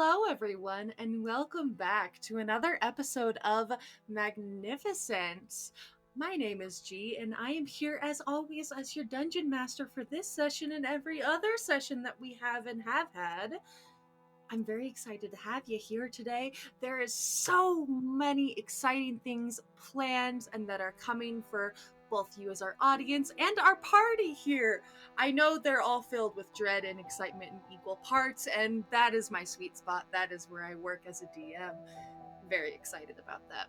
Hello, everyone, and welcome back to another episode of Magnificence. My name is G, and I am here as always as your dungeon master for this session and every other session that we have and have had. I'm very excited to have you here today. There is so many exciting things planned and that are coming for both you as our audience and our party here. I know they're all filled with dread and excitement in equal parts, and that is my sweet spot. That is where I work as a DM. Very excited about that.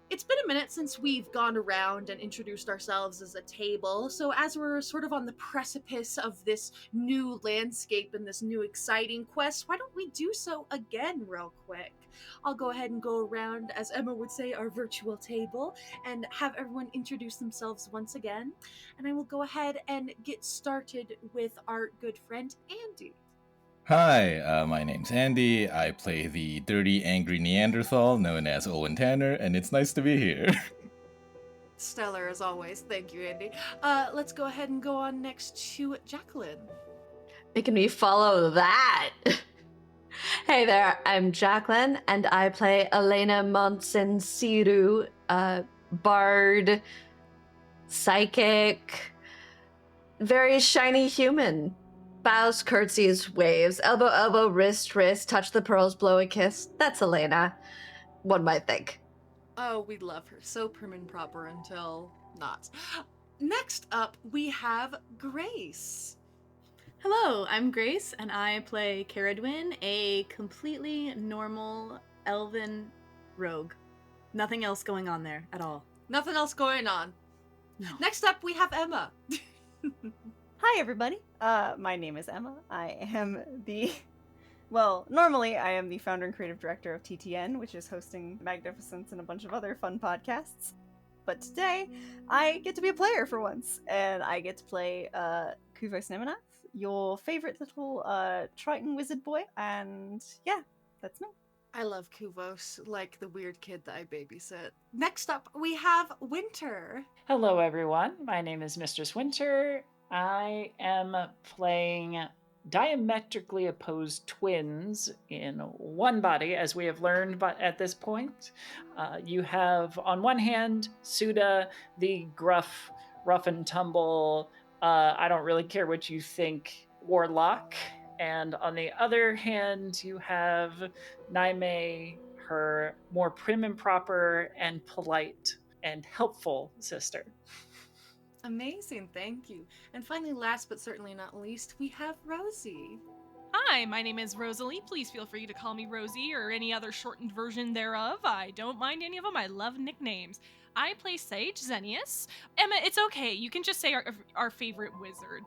It's been a minute since we've gone around and introduced ourselves as a table, so as we're sort of on the precipice of this new landscape and this new exciting quest, why don't we do so again real quick? I'll go ahead and go around, as Emma would say, our virtual table, and have everyone introduce themselves once again, and I will go ahead and get started with our good friend, Andy. Hi, my name's Andy. I play the dirty, angry Neanderthal known as Owen Tanner, and it's nice to be here. Stellar as always. Thank you, Andy. Let's go ahead and go on next to Jacqueline. Making me follow that. Hey there, I'm Jacqueline, and I play Elena Monsensiru, bard, psychic, very shiny human. Bows, curtsies, waves, elbow, elbow, wrist, wrist, touch the pearls, blow a kiss. That's Elena, one might think. Oh, we love her. So prim and proper until not. Next up, we have Grace. Hello, I'm Grace, and I play Caradwin, a completely normal elven rogue. Nothing else going on there at all. Nothing else going on. No. Next up, we have Emma. Hi, everybody. My name is Emma. I am normally I am the founder and creative director of TTN, which is hosting Magnificence and a bunch of other fun podcasts. But today, I get to be a player for once, and I get to play Kuvos Nemenath, your favorite little Triton wizard boy, and yeah, that's me. I love Kuvos, like the weird kid that I babysit. Next up, we have Winter. Hello, everyone. My name is Mistress Winter. I am playing diametrically opposed twins in one body, as we have learned but at this point. You have, on one hand, Suda, the gruff, rough and tumble, I don't really care what you think, warlock. And on the other hand, you have Naime, her more prim and proper and polite and helpful sister. Amazing, thank you. And finally, last but certainly not least, we have Rosie. Hi, my name is Rosalie. Please feel free to call me Rosie or any other shortened version thereof. I don't mind any of them. I love nicknames. I play Sage Xenius. Emma, it's okay. You can just say our favorite wizard.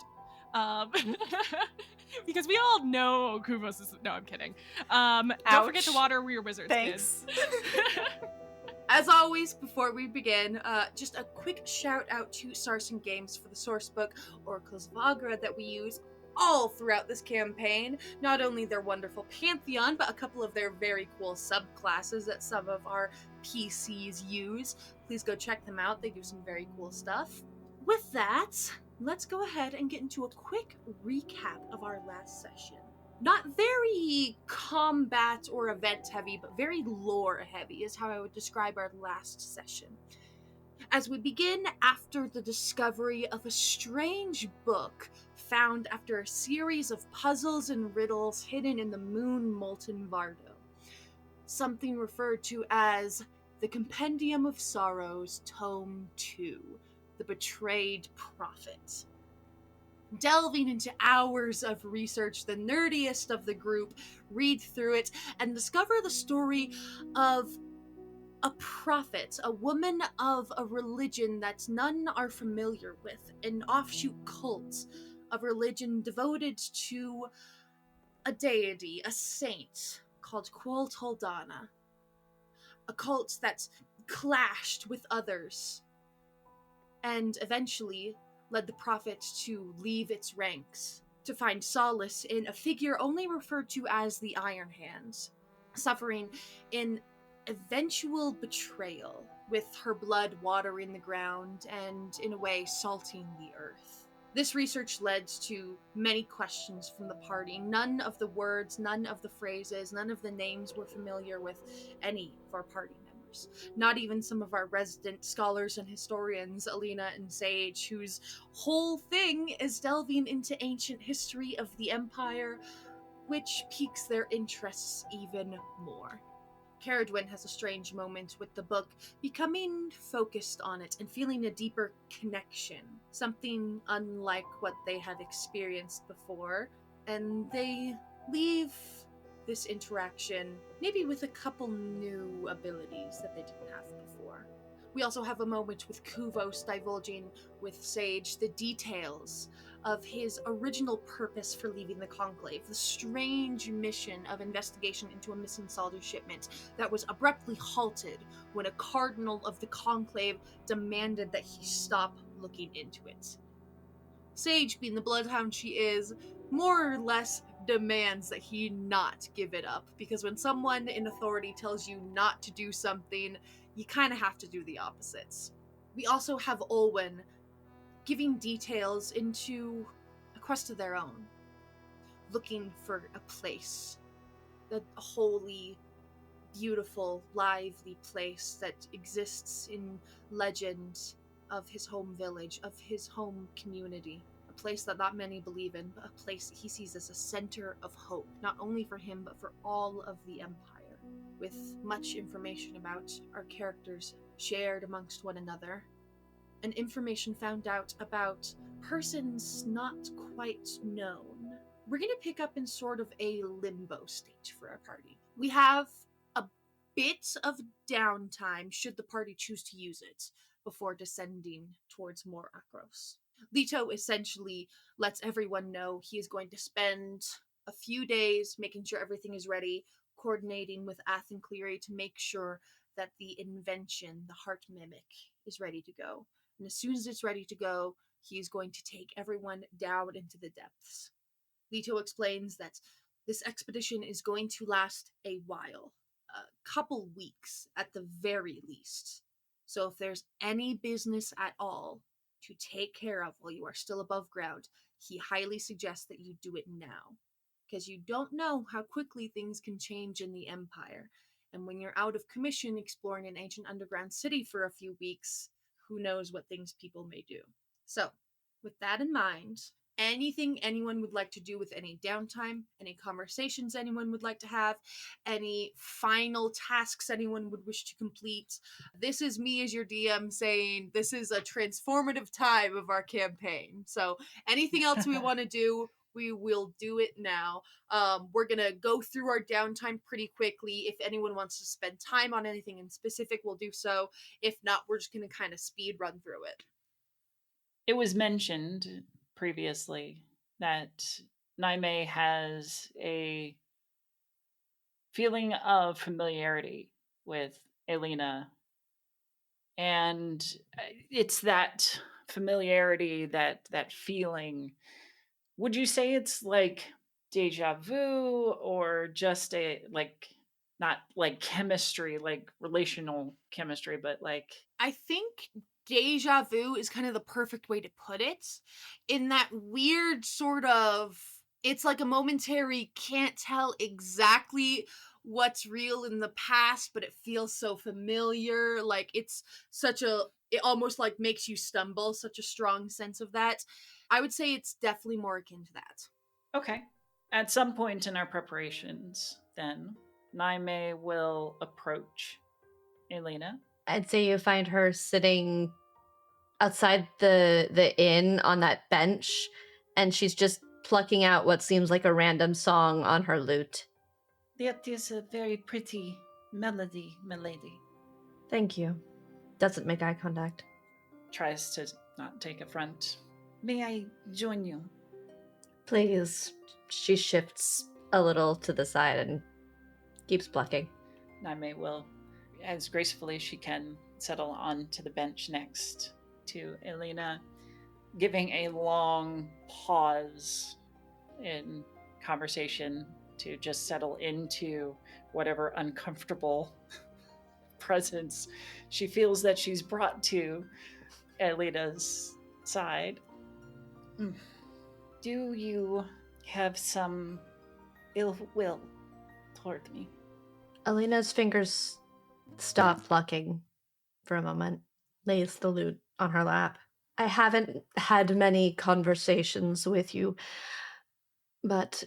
Because we all know Kuvos is... No, I'm kidding. Don't forget to water your wizards, Thanks. kids. As always, before we begin, just a quick shout out to Sarsen Games for the source book, Oracles of Agra, that we use all throughout this campaign. Not only their wonderful Pantheon, but a couple of their very cool subclasses that some of our PCs use. Please go check them out. They do some very cool stuff. With that, let's go ahead and get into a quick recap of our last session. Not very combat or event heavy, but very lore heavy is how I would describe our last session. As we begin after the discovery of a strange book found after a series of puzzles and riddles hidden in the moon molten Vardo. Something referred to as the Compendium of Sorrows, Tome 2, The Betrayed Prophet. Delving into hours of research, the nerdiest of the group read through it and discover the story of a prophet, a woman of a religion that none are familiar with, an offshoot cult of religion devoted to a deity, a saint called Quol Toldana, a cult that clashed with others and eventually led the prophet to leave its ranks, to find solace in a figure only referred to as the Iron Hands, suffering in eventual betrayal, with her blood watering the ground and, in a way, salting the earth. This research led to many questions from the party. None of the words, none of the phrases, none of the names were familiar with any of our party members. Not even some of our resident scholars and historians, Alina and Sage, whose whole thing is delving into ancient history of the Empire, which piques their interests even more. Caradwin has a strange moment with the book, becoming focused on it and feeling a deeper connection, something unlike what they have experienced before, and they leave this interaction maybe with a couple new abilities that they didn't have before. We also have a moment with Kuvos divulging with Sage the details of his original purpose for leaving the Conclave, the strange mission of investigation into a missing soldier shipment that was abruptly halted when a cardinal of the Conclave demanded that he stop looking into it. Sage, being the bloodhound she is, more or less demands that he not give it up, because when someone in authority tells you not to do something, you kind of have to do the opposites. We also have Olwen giving details into a quest of their own, looking for a place, a holy, beautiful, lively place that exists in legend of his home village, of his home community, a place that not many believe in, but a place that he sees as a center of hope, not only for him, but for all of the Empire, with much information about our characters shared amongst one another, and information found out about persons not quite known. We're going to pick up in sort of a limbo state for our party. We have a bit of downtime should the party choose to use it before descending towards Mor Akkros. Leto essentially lets everyone know he is going to spend a few days making sure everything is ready, coordinating with Ath and Cleary to make sure that the invention, the heart mimic, is ready to go. And as soon as it's ready to go, he's going to take everyone down into the depths. Leto explains that this expedition is going to last a while, a couple weeks at the very least. So if there's any business at all to take care of while you are still above ground, he highly suggests that you do it now, because you don't know how quickly things can change in the Empire. And when you're out of commission exploring an ancient underground city for a few weeks, who knows what things people may do. So, with that in mind, anything anyone would like to do with any downtime, any conversations anyone would like to have, any final tasks anyone would wish to complete, this is me as your DM saying this is a transformative time of our campaign. So, anything else we want to do, we will do it now. We're gonna go through our downtime pretty quickly. If anyone wants to spend time on anything in specific, we'll do so. If not, we're just gonna kind of speed run through it. It was mentioned previously that Naime has a feeling of familiarity with Elena, and it's that familiarity, that feeling. Would you say it's like deja vu, or just a like, not like chemistry, like relational chemistry, but like I think deja vu is kind of the perfect way to put it, in that weird sort of, it's like a momentary, can't tell exactly what's real in the past, but it feels so familiar. Like it's such a, it almost like makes you stumble, such a strong sense of that. I would say it's definitely more akin to that. Okay. At some point in our preparations, then, Naime will approach Elena. I'd say you find her sitting outside the inn on that bench, and she's just plucking out what seems like a random song on her lute. That is a very pretty melody, milady. Thank you. Doesn't make eye contact. Tries to not take affront. May I join you? Please. She shifts a little to the side and keeps plucking. Naime will, as gracefully as she can, settle onto the bench next to Elena, giving a long pause in conversation to just settle into whatever uncomfortable presence she feels that she's brought to Elena's side. Do you have some ill will toward me? Alina's fingers stop plucking for a moment, lays the lute on her lap. I haven't had many conversations with you, but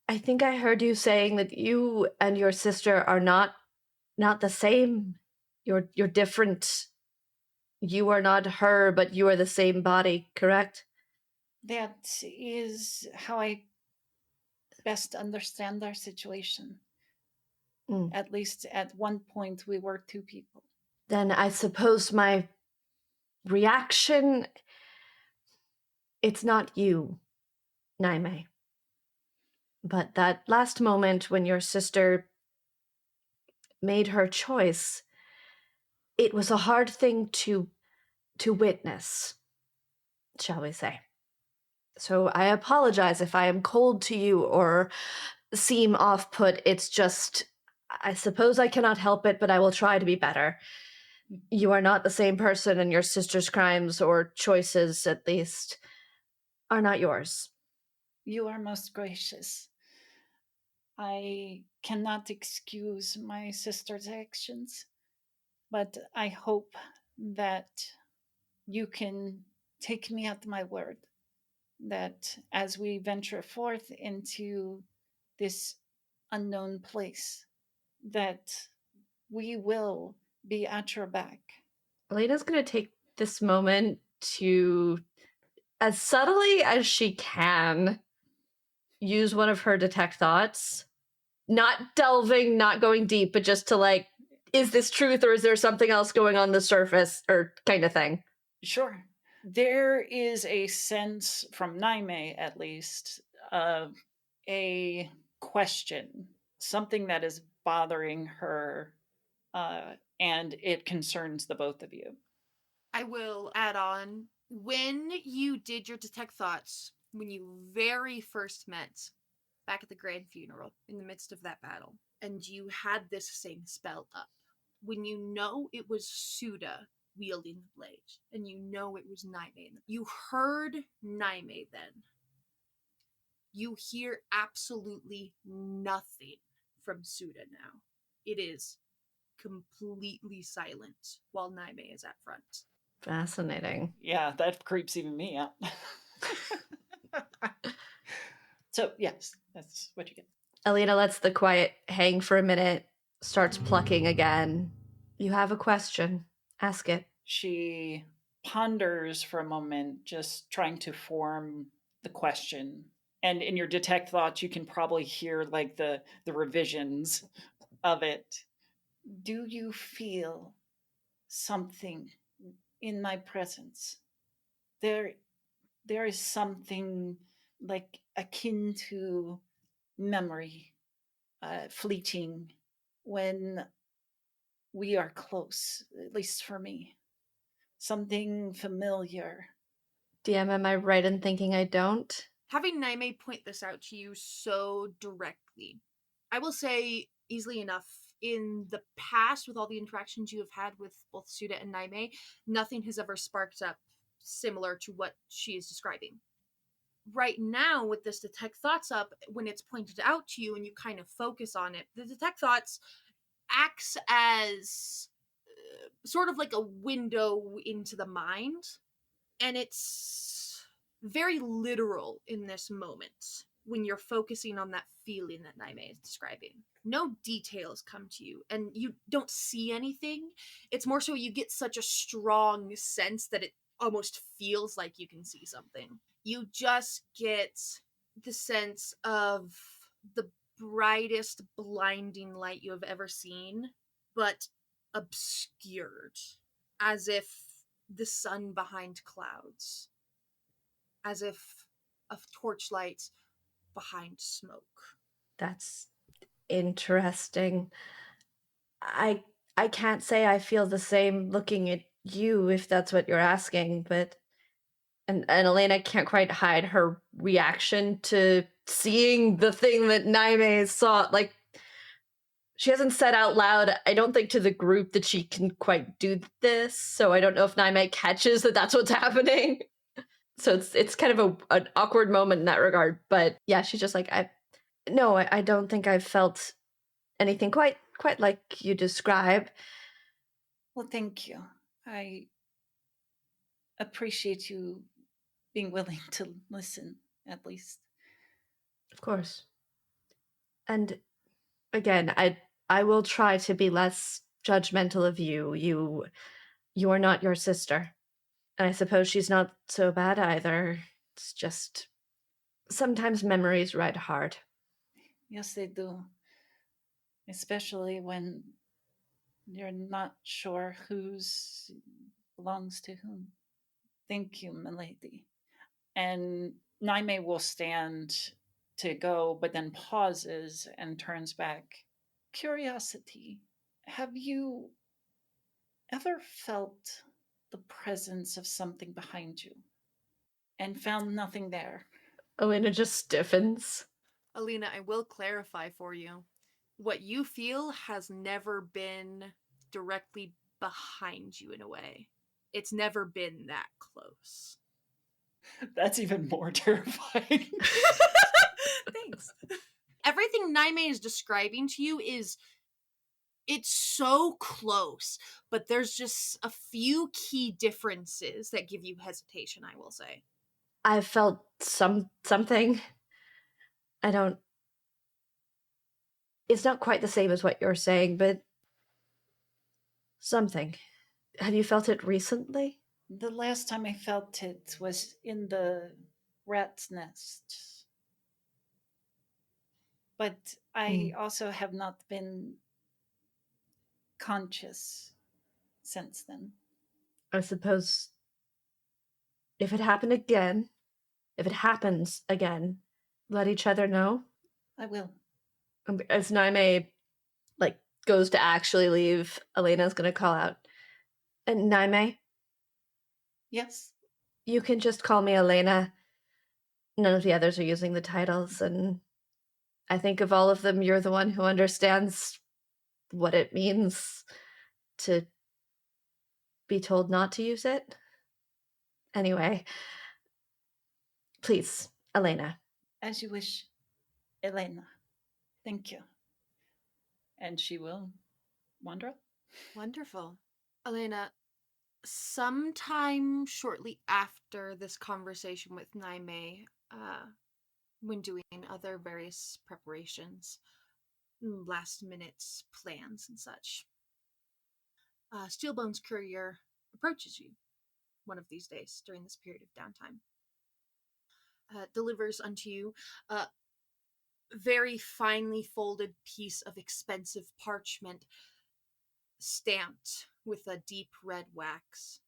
I think I heard you saying that you and your sister are not the same. You're different. You are not her, but you are the same body, correct? That is how I best understand our situation. Mm. At least at one point, we were two people. Then I suppose my reaction, it's not you, Naime. But that last moment when your sister made her choice, it was a hard thing to witness, shall we say. So I apologize if I am cold to you or seem off-put. It's just, I suppose I cannot help it, but I will try to be better. You are not the same person, and your sister's crimes or choices, at least, are not yours. You are most gracious. I cannot excuse my sister's actions, but I hope that you can take me at my word that as we venture forth into this unknown place, that we will be at your back. Elena's going to take this moment to, as subtly as she can, use one of her detect thoughts. Not delving, not going deep, but just to like, is this truth or is there something else going on the surface or kind of thing? Sure. There is a sense from Naime, at least, of a question, something that is bothering her, and it concerns the both of you. I will add on, when you did your detect thoughts, when you very first met back at the grand funeral in the midst of that battle, and you had this same spell up, when you know it was Suda wielding the blade, and you know it was Naime, you heard Naime then. You hear absolutely nothing from Suda now. It is completely silent while Naime is at front. Fascinating. Yeah, that creeps even me out. So, yes, that's what you get. Alina lets the quiet hang for a minute, starts plucking again. You have a question. Ask it. She ponders for a moment, just trying to form the question. And in your detect thoughts, you can probably hear like the revisions of it. Do you feel something in my presence? There is something like akin to memory, fleeting, when we are close, at least for me. Something familiar. DM, am I right in thinking I don't? Having Naime point this out to you so directly, I will say easily enough, in the past, with all the interactions you have had with both Suda and Naime, nothing has ever sparked up similar to what she is describing. Right now, with this detect thoughts up, when it's pointed out to you and you kind of focus on it, the detect thoughts acts as sort of like a window into the mind, and it's very literal in this moment when you're focusing on that feeling that Naime is describing. No details come to you, and you don't see anything. It's more so you get such a strong sense that it almost feels like you can see something. You just get the sense of the brightest, blinding light you have ever seen, but obscured, as if the sun behind clouds, as if a torchlight behind smoke. That's interesting. I can't say I feel the same looking at you if that's what you're asking, but and Elena can't quite hide her reaction to seeing the thing that Naime saw. Like, she hasn't said out loud, I don't think, to the group that she can quite do this, so I don't know if Naime catches that that's what's happening. So it's kind of an awkward moment in that regard. But yeah, she's just like, I don't think I've felt anything quite like you describe. Well, thank you. I appreciate you being willing to listen, at least. Of course. And again, I will try to be less judgmental of you. You're not your sister. And I suppose she's not so bad either. It's just sometimes memories ride hard. Yes, they do. Especially when you're not sure whose belongs to whom. Thank you, milady. And Naime will stand to go, but then pauses and turns back. Curiosity. Have you ever felt the presence of something behind you and found nothing there? Elena just stiffens. Alina, I will clarify for you. What you feel has never been directly behind you in a way. It's never been that close. That's even more terrifying. Thanks. Everything Naime is describing to you it's so close, but there's just a few key differences that give you hesitation, I will say. I felt something. I don't. It's not quite the same as what you're saying, but something. Have you felt it recently? The last time I felt it was in the rat's nest. But I also have not been conscious since then. I suppose if it happens again, let each other know. I will. As Naime goes to actually leave, Elena's gonna call out, and Naime, Yes. you can just call me Elena. None of the others are using the titles, and I think of all of them, you're the one who understands what it means to be told not to use it. Anyway, please, Elena. As you wish, Elena. Thank you. And she will wander up. Wonderful. Elena, sometime shortly after this conversation with Naime, when doing other various preparations, last minute plans and such, Steelbone's courier approaches you one of these days during this period of downtime. Delivers unto you a very finely folded piece of expensive parchment stamped with a deep red wax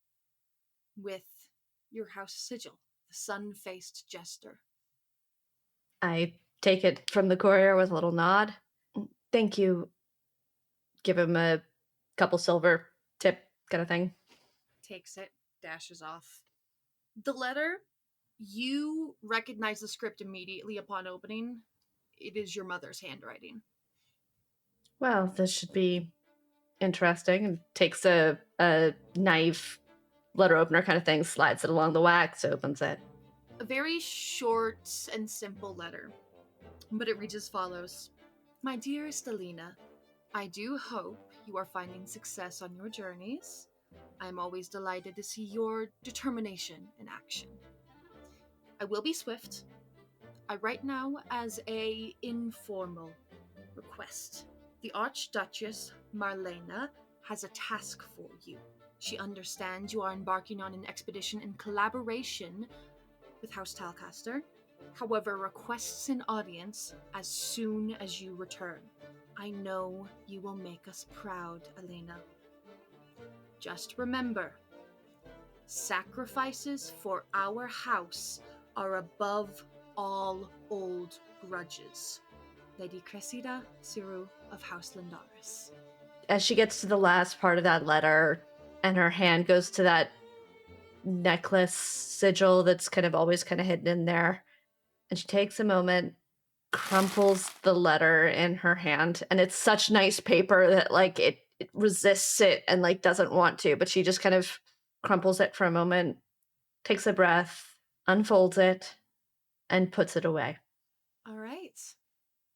with your house sigil, the sun-faced jester. I take it from the courier with a little nod. Thank you. Give him a couple silver tip kind of thing. Takes it, dashes off. The letter, you recognize the script immediately upon opening. It is your mother's handwriting. Well, this should be interesting. And takes a knife letter opener kind of thing, slides it along the wax, opens it. A very short and simple letter, but it reads as follows. My dearest Alina, I do hope you are finding success on your journeys. I am always delighted to see your determination in action. I will be swift. I write now as a informal request. The Archduchess Marlena has a task for you. She understands you are embarking on an expedition in collaboration with House Talcaster. However, requests an audience as soon as you return. I know you will make us proud, Elena. Just remember, sacrifices for our house are above all old grudges. Lady Cressida Siru of House Lindaris. As she gets to the last part of that letter, and her hand goes to that necklace sigil that's kind of always kind of hidden in there, and she takes a moment, crumples the letter in her hand, and it's such nice paper that it resists it and doesn't want to, but she just kind of crumples it for a moment, takes a breath, unfolds it, and puts it away. All right.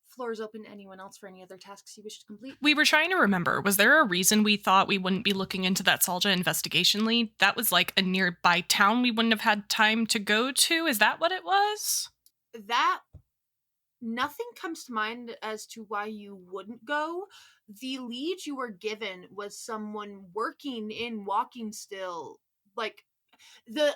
Floor is open to anyone else for any other tasks you wish to complete. We were trying to remember, was there a reason we thought we wouldn't be looking into that Salja investigation lead? That was like a nearby town we wouldn't have had time to go to? Is that what it was? That nothing comes to mind as to why you wouldn't go. The lead you were given was someone working in Walking Still. Like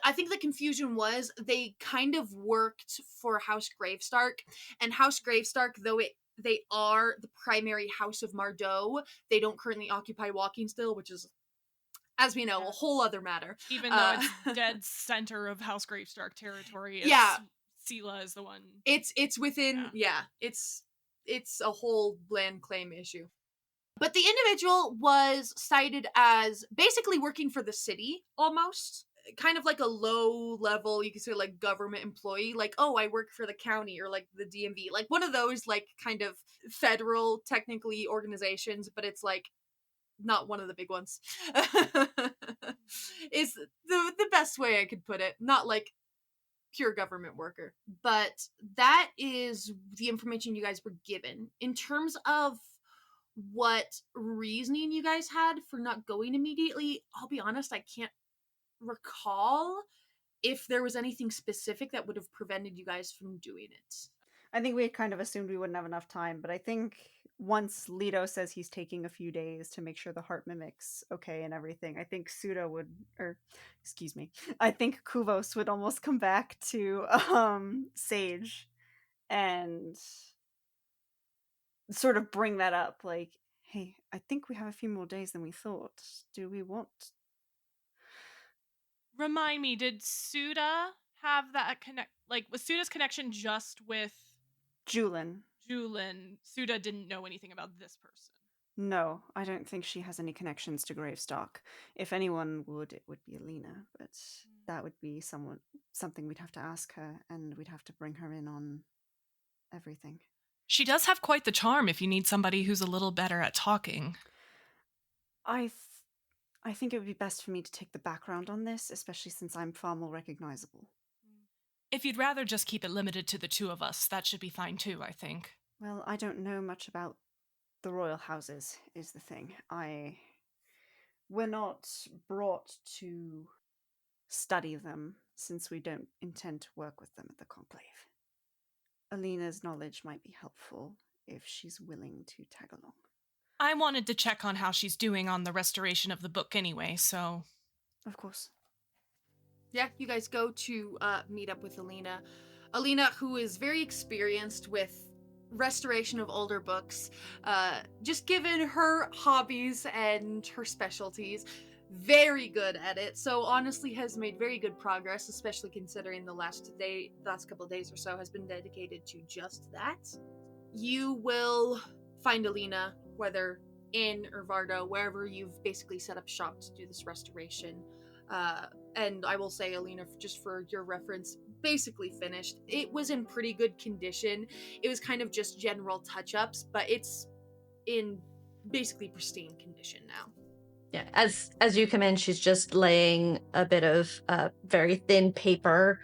I think the confusion was they kind of worked for House Gravestark, and House Gravestark, though they are the primary house of Mardot, they don't currently occupy Walking Still, which is, as we know, a whole other matter. Even though it's dead center of House Gravestark territory, Yeah. Sela is the one. It's within it's a whole land claim issue. But the individual was cited as basically working for the city almost. Kind of like a low level, you could say like government employee, like, oh, I work for the county or like the DMV, like one of those like kind of federal technically organizations, but it's like not one of the big ones. Is the best way I could put it. Not like pure government worker. But that is the information you guys were given. In terms of what reasoning you guys had for not going immediately, I'll be honest, I can't recall if there was anything specific that would have prevented you guys from doing it. I think we had kind of assumed we wouldn't have enough time, but I think once Leto says he's taking a few days to make sure the heart mimic's okay and everything, I think I think Kuvos would almost come back to Sage and sort of bring that up, like, hey, I think we have a few more days than we thought. Do we want... Remind me, did Suda have that connect? Like, was Suda's connection just with Julin? Suda didn't know anything about this person. No, I don't think she has any connections to Gravestock. If anyone would, it would be Alina, but that would be something we'd have to ask her, and we'd have to bring her in on everything. She does have quite the charm if you need somebody who's a little better at talking. I think it would be best for me to take the background on this, especially since I'm far more recognizable. If you'd rather just keep it limited to the two of us, that should be fine too, I think. Well, I don't know much about the royal houses, is the thing. We're not brought to study them, since we don't intend to work with them at the Conclave. Alina's knowledge might be helpful if she's willing to tag along. I wanted to check on how she's doing on the restoration of the book anyway, so... Of course. Yeah, you guys go to meet up with Alina. Alina, who is very experienced with restoration of older books, just given her hobbies and her specialties, very good at it. So honestly has made very good progress, especially considering the last couple of days or so has been dedicated to just that. You will find Alina, whether in or Vardo, wherever you've basically set up shop to do this restoration. And I will say, Alina, just for your reference, basically finished. It was in pretty good condition. It was kind of just general touch-ups, but it's in basically pristine condition now. Yeah, as you come in, she's just laying a bit of very thin paper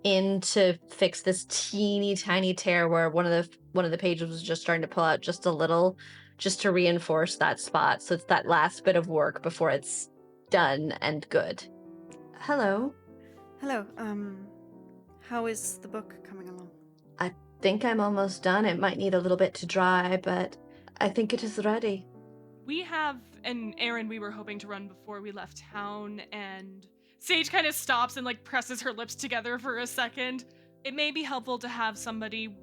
in to fix this teeny tiny tear where one of the pages was just starting to pull out just a little, just to reinforce that spot. So it's that last bit of work before it's done and good. Hello. Hello. How is the book coming along? I think I'm almost done. It might need a little bit to dry, but I think it is ready. We have an errand we were hoping to run before we left town, and Sage kind of stops and like presses her lips together for a second. It may be helpful to have somebody,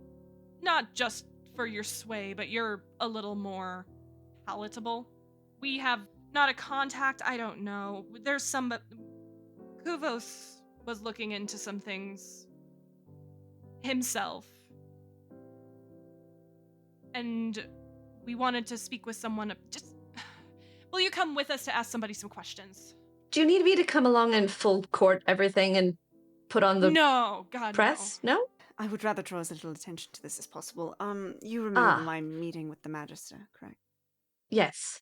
not just for your sway, but you're a little more palatable. We have not a contact, I don't know. There's some, but Kuvos was looking into some things himself. And we wanted to speak with someone. Just, will you come with us to ask somebody some questions? Do you need me to come along and full court everything and put on the No, God, press? No? I would rather draw as little attention to this as possible. You remember my meeting with the Magister, correct? Yes.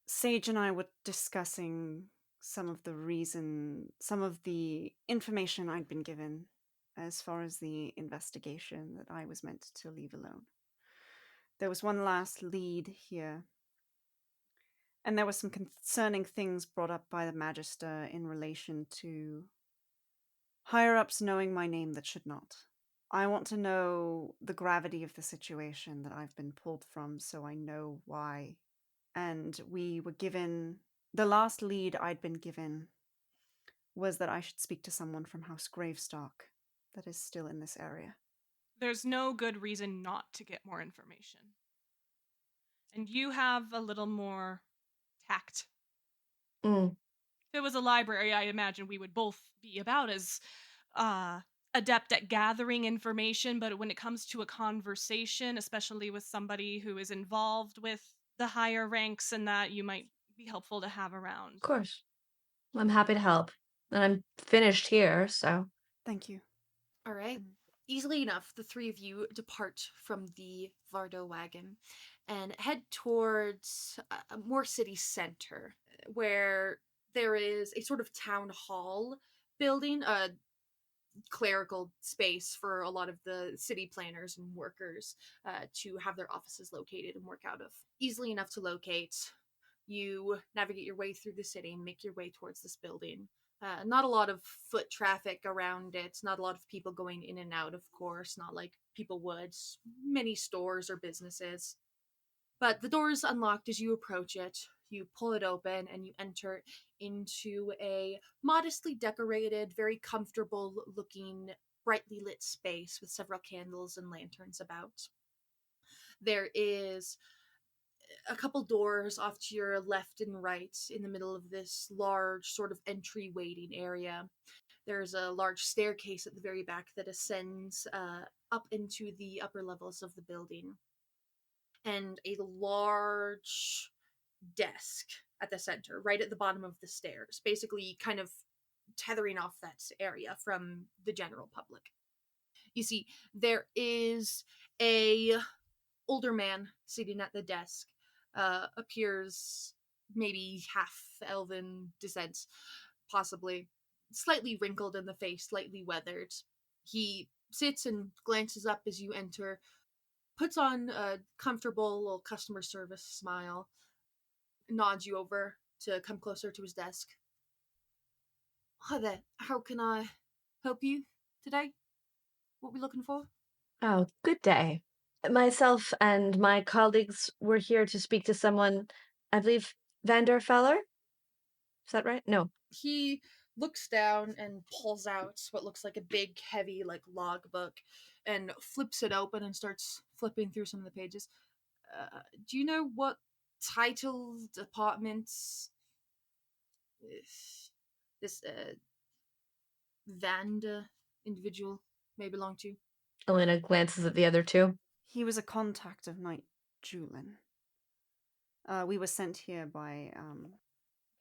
Sage and I were discussing some of the information I'd been given as far as the investigation that I was meant to leave alone. There was one last lead here, and there were some concerning things brought up by the Magister in relation to higher-ups knowing my name that should not. I want to know the gravity of the situation that I've been pulled from so I know why. And we were given... The last lead I'd been given was that I should speak to someone from House Gravestock that is still in this area. There's no good reason not to get more information. And you have a little more tact. Mm, If it was a library, I imagine we would both be about as adept at gathering information, but when it comes to a conversation, especially with somebody who is involved with the higher ranks and that, you might be helpful to have around. of course. I'm happy to help. And I'm finished here, so. Thank you. All right. Easily enough, the three of you depart from the Vardo wagon and head towards a more city center, where there is a sort of town hall building, a clerical space for a lot of the city planners and workers to have their offices located and work out of. Easily enough to locate. You navigate your way through the city and make your way towards this building. Not a lot of foot traffic around it, not a lot of people going in and out, of course, not like people would. Many stores or businesses. But the door is unlocked as you approach it. You pull it open and you enter into a modestly decorated, very comfortable looking, brightly lit space with several candles and lanterns about. There is a couple doors off to your left and right in the middle of this large sort of entry waiting area. There's a large staircase at the very back that ascends up into the upper levels of the building. And a large desk at the center, right at the bottom of the stairs, basically kind of tethering off that area from the general public. You see, there is a older man sitting at the desk, appears maybe half elven descent, possibly, slightly wrinkled in the face, slightly weathered. He sits and glances up as you enter, puts on a comfortable little customer service smile, nods you over to come closer to his desk. Hi there, how can I help you today? What are we looking for? Oh, good day. Myself and my colleagues were here to speak to someone, I believe, Vanderfeller? Is that right? No. He looks down and pulls out what looks like a big, heavy, like logbook, and flips it open and starts flipping through some of the pages. Do you know what title, departments this Vanda individual may belong to? Elena glances at the other two. He was a contact of Knight Julin. We were sent here by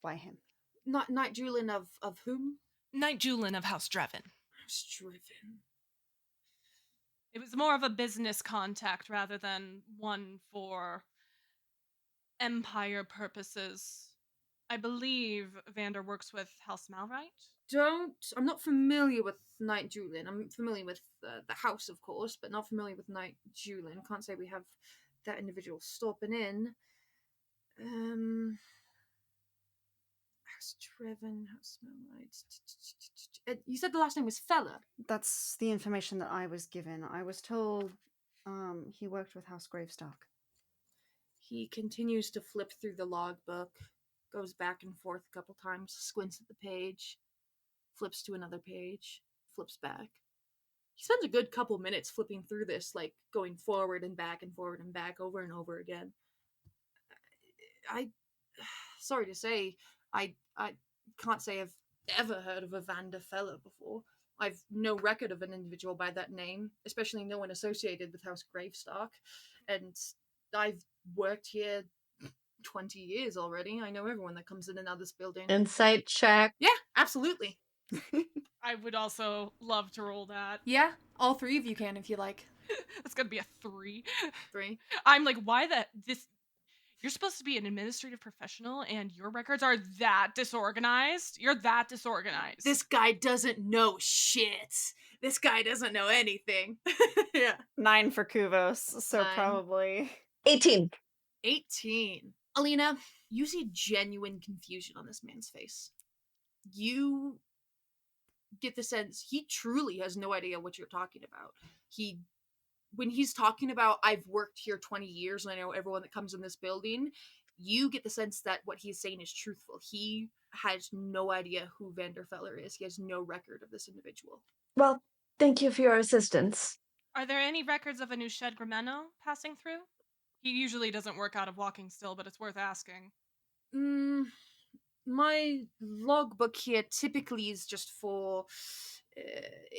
him. Not Knight Julin of whom? Knight Julin of House Dreven. House Driven. It was more of a business contact rather than one for empire purposes. I believe Vander works with House Malright. I'm not familiar with Knight Julin. I'm familiar with the house, of course, but not familiar with Knight Julin. Can't say we have that individual stopping in. House Driven, House Malright. You said the last name was Feller. That's the information that I was given. I was told he worked with House Gravestock. He continues to flip through the logbook, goes back and forth a couple times, squints at the page, flips to another page, flips back. He spends a good couple minutes flipping through this, like going forward and back and forward and back over and over again. Sorry to say, I can't say I've ever heard of a Vander Feller before. I've no record of an individual by that name, especially no one associated with House Gravestock. And I've worked here 20 years already. I know everyone that comes in and out of this building. Insight check. Yeah, absolutely. I would also love to roll that. Yeah, all three of you can if you like. That's gonna be a 3. 3. I'm like, why this? You're supposed to be an administrative professional, and your records are that disorganized. You're that disorganized. This guy doesn't know shit. This guy doesn't know anything. Yeah. 9 for Kuvos, so 9. probably 18. 18. Alina, you see genuine confusion on this man's face. You get the sense he truly has no idea what you're talking about. When he's talking about, I've worked here 20 years and I know everyone that comes in this building, you get the sense that what he's saying is truthful. He has no idea who Vanderfeller is. He has no record of this individual. Well, thank you for your assistance. Are there any records of a Nushed Grimeno passing through? He usually doesn't work out of walking still, but it's worth asking. My logbook here typically is just for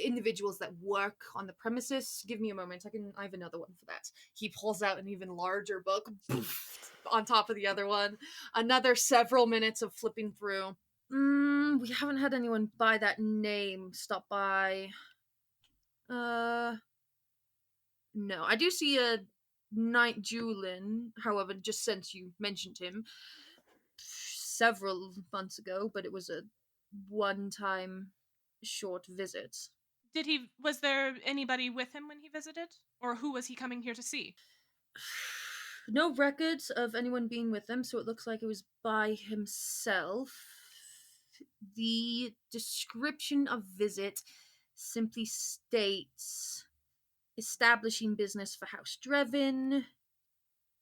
individuals that work on the premises. Give me a moment. I have another one for that. He pulls out an even larger book on top of the other one. Another several minutes of flipping through. We haven't had anyone by that name stop by. No, I do see a Knight Julin, however, just since you mentioned him several months ago, but it was a one-time short visit. Was there anybody with him when he visited? Or who was he coming here to see? No records of anyone being with him, so it looks like it was by himself. The description of visit simply states establishing business for House Drevin.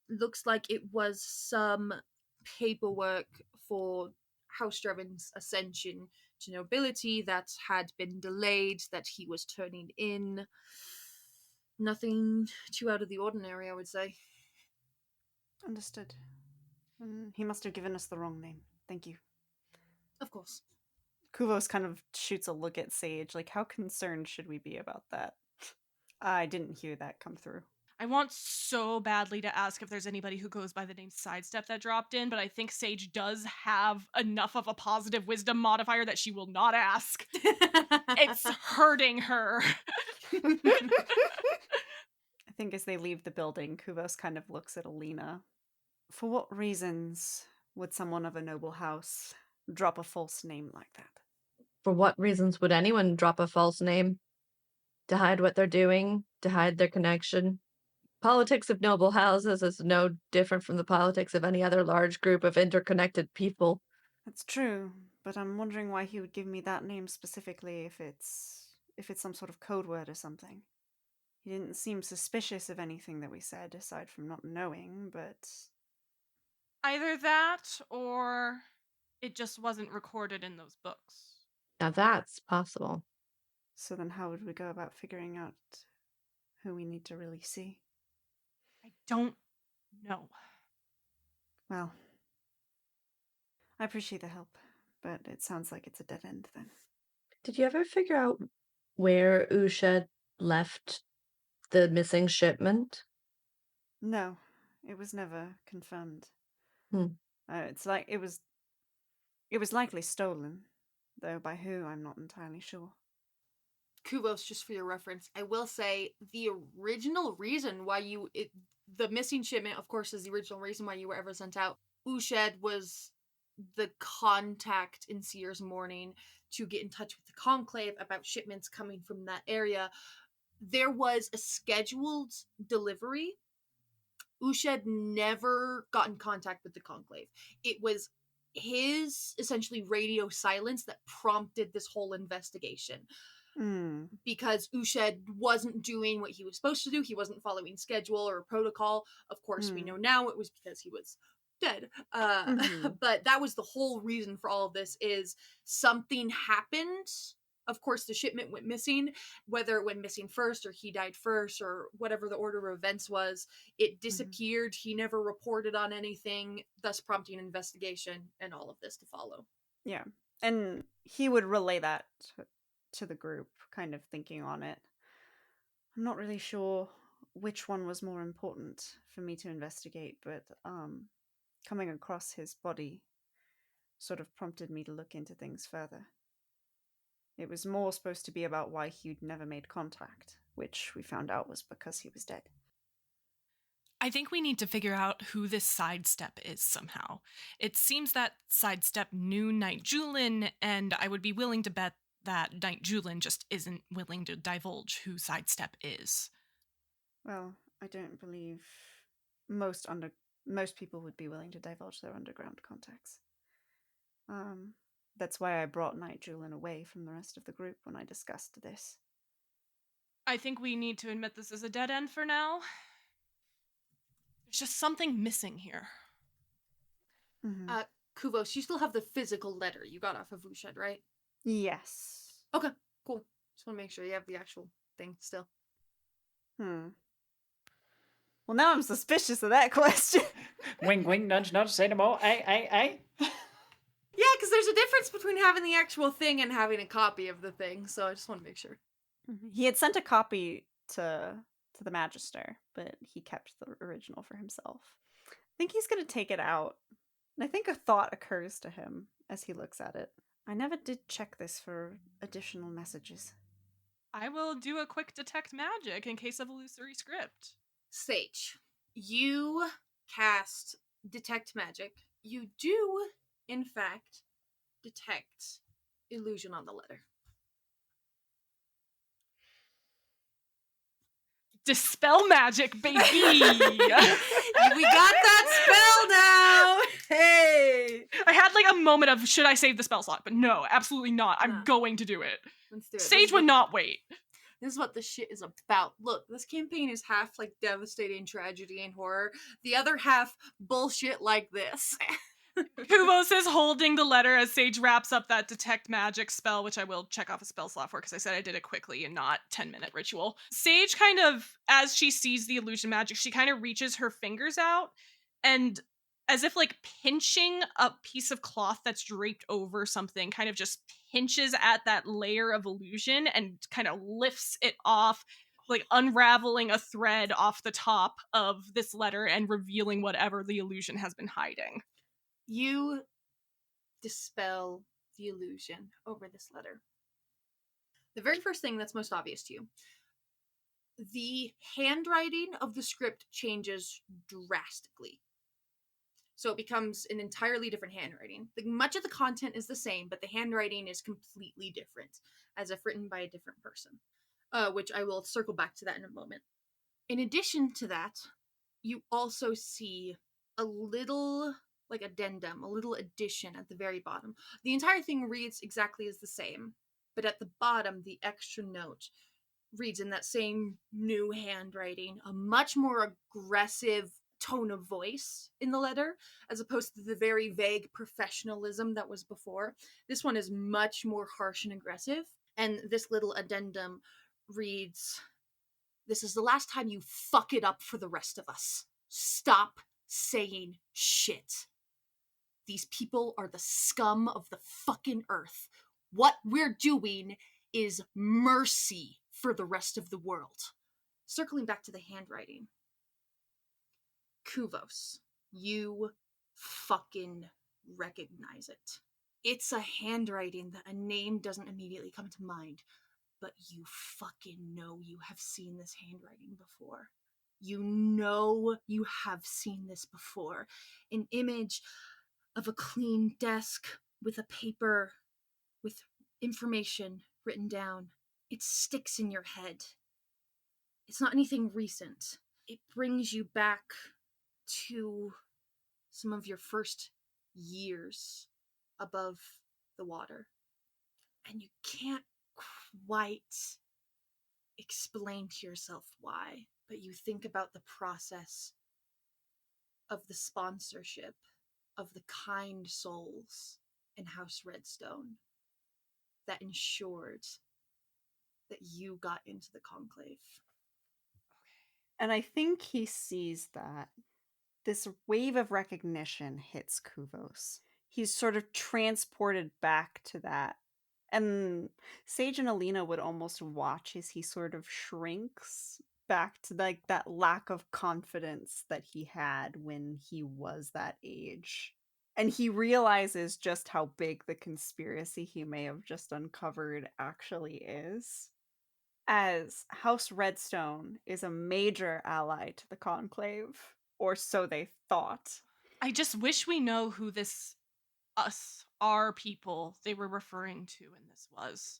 Looks like it was some paperwork for House Drevin's ascension to nobility that had been delayed, that he was turning in. Nothing too out of the ordinary, I would say. understood. He must have given us the wrong name. Thank you. Of course. Kuvos kind of shoots a look at Sage, like, how concerned should we be about that? I didn't hear that come through. I want so badly to ask if there's anybody who goes by the name Sidestep that dropped in, but I think Sage does have enough of a positive wisdom modifier that she will not ask. It's hurting her. I think as they leave the building, Kuvos kind of looks at Alina. For what reasons would someone of a noble house drop a false name like that? For what reasons would anyone drop a false name? To hide what they're doing? To hide their connection? Politics of noble houses is no different from the politics of any other large group of interconnected people. That's true, but I'm wondering why he would give me that name specifically if it's some sort of code word or something. He didn't seem suspicious of anything that we said, aside from not knowing, but... Either that, or it just wasn't recorded in those books. Now that's possible. So then how would we go about figuring out who we need to really see? I don't know. Well, I appreciate the help, but it sounds like it's a dead end then. Did you ever figure out where Ushed left the missing shipment? No, it was never confirmed. Hmm. It's like it was likely stolen, though by who I'm not entirely sure. Kuvos, just for your reference, I will say the original reason why the missing shipment, of course, is the original reason why you were ever sent out. Ushed was the contact in Seer's Morning to get in touch with the Conclave about shipments coming from that area. There was a scheduled delivery. Ushed never got in contact with the Conclave. It was his essentially radio silence that prompted this whole investigation. Because Ushed wasn't doing what he was supposed to do. He wasn't following schedule or protocol. Of course, we know now it was because he was dead. But that was the whole reason for all of this, is something happened. Of course, the shipment went missing. Whether it went missing first or he died first or whatever the order of events was, it disappeared. He never reported on anything, thus prompting an investigation and all of this to follow. Yeah, and he would relay that to the group, kind of thinking on it. I'm not really sure which one was more important for me to investigate, but coming across his body sort of prompted me to look into things further. It was more supposed to be about why he'd never made contact, which we found out was because he was dead. I think we need to figure out who this sidestep is somehow. It seems that sidestep knew Knight Julin, and I would be willing to bet that Knight Julin just isn't willing to divulge who sidestep is. Well, I don't believe most people would be willing to divulge their underground contacts. That's why I brought Knight Julin away from the rest of the group when I discussed this. I think we need to admit this is a dead end for now. There's just something missing here. Mm-hmm. Kuvos, you still have the physical letter you got off of Wushed, right? Yes. Okay, cool. Just want to make sure you have the actual thing still. Well, now I'm suspicious of that question. Wink, wink, nudge, nudge, say no more. Aye. Yeah, because there's a difference between having the actual thing and having a copy of the thing, so I just want to make sure. He had sent a copy to the Magister, but he kept the original for himself. I think he's going to take it out. And I think a thought occurs to him as he looks at it. I never did check this for additional messages. I will do a quick detect magic in case of illusory script. Sage, you cast detect magic. You do, in fact, detect illusion on the letter. Dispel magic, baby! We got that spell now! Hey! I had like a moment of, should I save the spell slot? But no, absolutely not. I'm going to do it. Let's do it. Sage would not wait. This is what this shit is about. Look, this campaign is half like devastating tragedy and horror. The other half, bullshit like this. Kuvos is holding the letter as Sage wraps up that detect magic spell, which I will check off a spell slot for because I said I did it quickly and not 10-minute ritual. Sage kind of, as she sees the illusion magic, she kind of reaches her fingers out and as if like pinching a piece of cloth that's draped over something, kind of just pinches at that layer of illusion and kind of lifts it off, like unraveling a thread off the top of this letter and revealing whatever the illusion has been hiding. You dispel the illusion over this letter. The very first thing that's most obvious to you, the handwriting of the script changes drastically. So it becomes an entirely different handwriting. Much of the content is the same, but the handwriting is completely different, as if written by a different person, which I will circle back to that in a moment. In addition to that, you also see a little addendum, a little addition at the very bottom. The entire thing reads exactly as the same, but at the bottom, the extra note reads in that same new handwriting, a much more aggressive tone of voice in the letter, as opposed to the very vague professionalism that was before. This one is much more harsh and aggressive, and this little addendum reads, "This is the last time you fuck it up for the rest of us. Stop saying shit. These people are the scum of the fucking earth. What we're doing is mercy for the rest of the world." Circling back to the handwriting. Kuvos, you fucking recognize it. It's a handwriting that a name doesn't immediately come to mind, but you fucking know you have seen this handwriting before. You know you have seen this before. An image of a clean desk with a paper with information written down. It sticks in your head. It's not anything recent. It brings you back to some of your first years above the water. And you can't quite explain to yourself why, but you think about the process of the sponsorship of the kind souls in House Redstone that ensured that you got into the conclave. And I think he sees that. This wave of recognition hits Kuvos. He's sort of transported back to that. And Sage and Alina would almost watch as he sort of shrinks back to like that lack of confidence that he had when he was that age. And he realizes just how big the conspiracy he may have just uncovered actually is. as House Redstone is a major ally to the Conclave, or so they thought. I just wish we know who our people they were referring to in this was.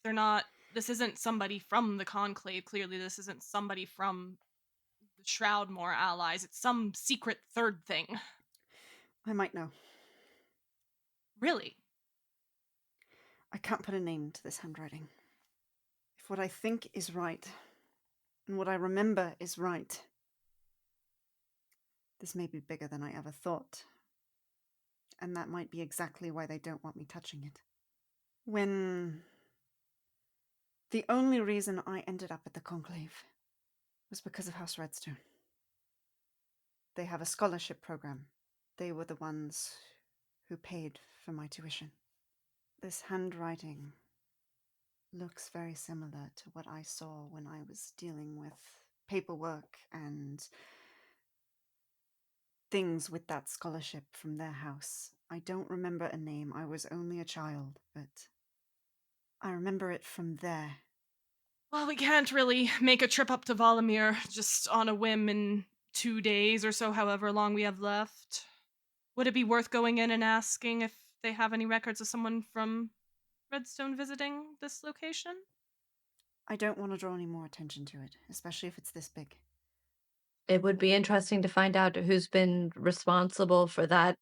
They're not, this isn't somebody from the Conclave. Clearly, this isn't somebody from the Shroudmore allies. It's some secret third thing. I might know. Really? I can't put a name to this handwriting. If what I think is right, and what I remember is right, this may be bigger than I ever thought. And that might be exactly why they don't want me touching it. The only reason I ended up at the Conclave was because of House Redstone. They have a scholarship program. They were the ones who paid for my tuition. This handwriting looks very similar to what I saw when I was dealing with paperwork and things with that scholarship from their house. I don't remember a name. I was only a child, but I remember it from there. Well, we can't really make a trip up to Valamir just on a whim in 2 days or so, however long we have left. Would it be worth going in and asking if they have any records of someone from Redstone visiting this location? I don't want to draw any more attention to it, especially if it's this big. It would be interesting to find out who's been responsible for that,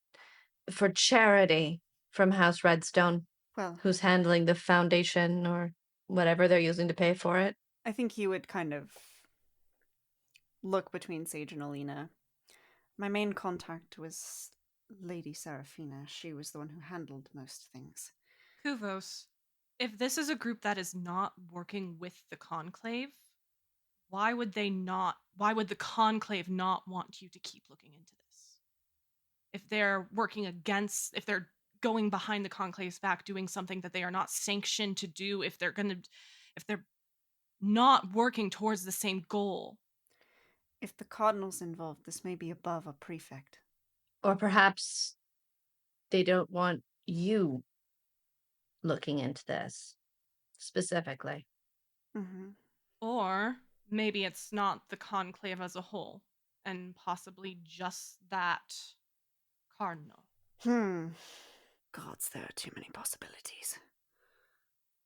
for charity from House Redstone. Well, Who's handling the foundation or whatever they're using to pay for it. I think he would kind of look between Sage and Alina. My main contact was Lady Seraphina. She was the one who handled most things. Kuvos, if this is a group that is not working with the Conclave, why would the Conclave not want you to keep looking into this? If they're if they're going behind the Conclave's back, doing something that they are not sanctioned to do, if they're not working towards the same goal. If the Cardinal's involved, this may be above a prefect. Or perhaps they don't want you looking into this specifically. Mm-hmm. Or maybe it's not the Conclave as a whole, and possibly just that Cardinal. Gods, there are too many possibilities.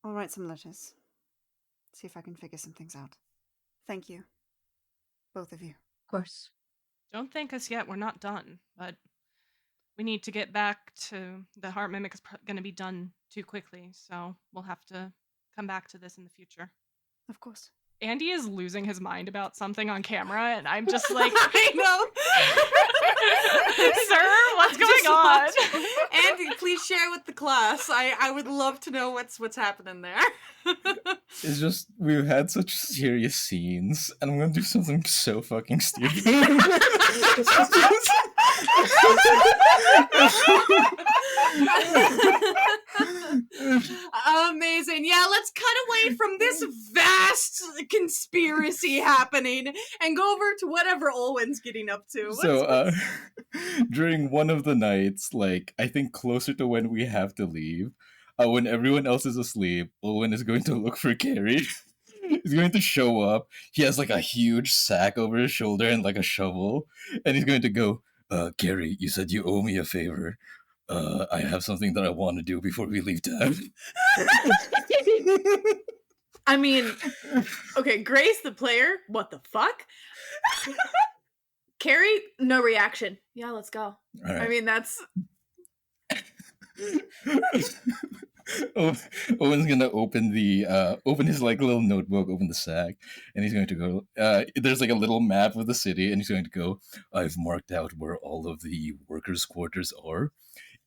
I'll write some letters. See if I can figure some things out. Thank you. Both of you. Of course. Don't thank us yet, we're not done, but we need to get back to the Heart Mimic is going to be done too quickly, so we'll have to come back to this in the future. Of course. Andy is losing his mind about something on camera, and I'm just like, I know. Sir, what's going on? Andy, please share with the class. I would love to know what's happening there. It's just, we've had such serious scenes, and I'm gonna do something so fucking stupid. Amazing. Yeah, let's cut away from this vast conspiracy happening and go over to whatever Olwen's getting up to. So, during one of the nights, like, I think closer to when we have to leave, when everyone else is asleep, Owen is going to look for Carrie. He's going to show up. He has, like, a huge sack over his shoulder and, like, a shovel. And he's going to go, Carrie, you said you owe me a favor. I have something that I want to do before we leave town. I mean, okay, Grace, the player, what the fuck? Carrie, no reaction. Yeah, let's go. All right. I mean, that's... Owen's gonna open his like little notebook, open the sack, and he's going to go. There's like a little map of the city, and he's going to go. I've marked out where all of the workers' quarters are.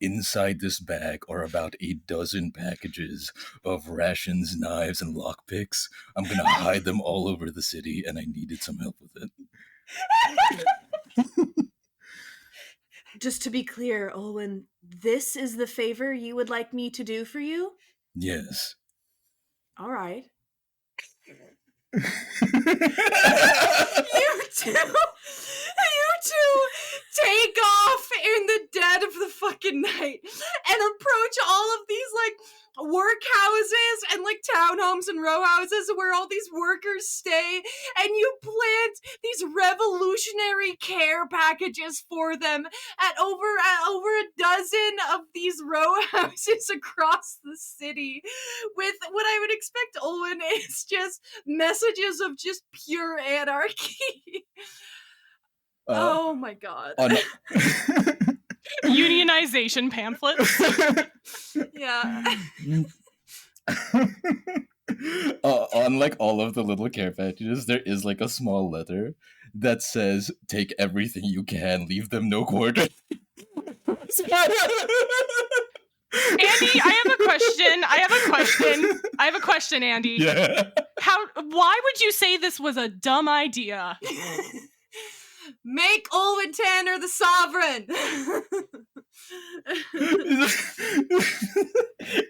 Inside this bag are about 12 packages of rations, knives, and lockpicks. I'm gonna hide them all over the city, and I needed some help with it. Just to be clear, Olwen, this is the favor you would like me to do for you? Yes. All right. You two take off in the dead of the fucking night and approach all of these like workhouses and like townhomes homes and row houses where all these workers stay, and you plant these revolutionary care packages for them at over a dozen of these row houses across the city, with what I would expect, Olwen, is just messages of just pure anarchy. Oh my god. Unionization pamphlets. Yeah. On like all of the little care packages, there is like a small letter that says, "Take everything you can, leave them no quarter." Andy, I have a question, Andy. Yeah. Why would you say this was a dumb idea? Make Olwen Tanner the sovereign!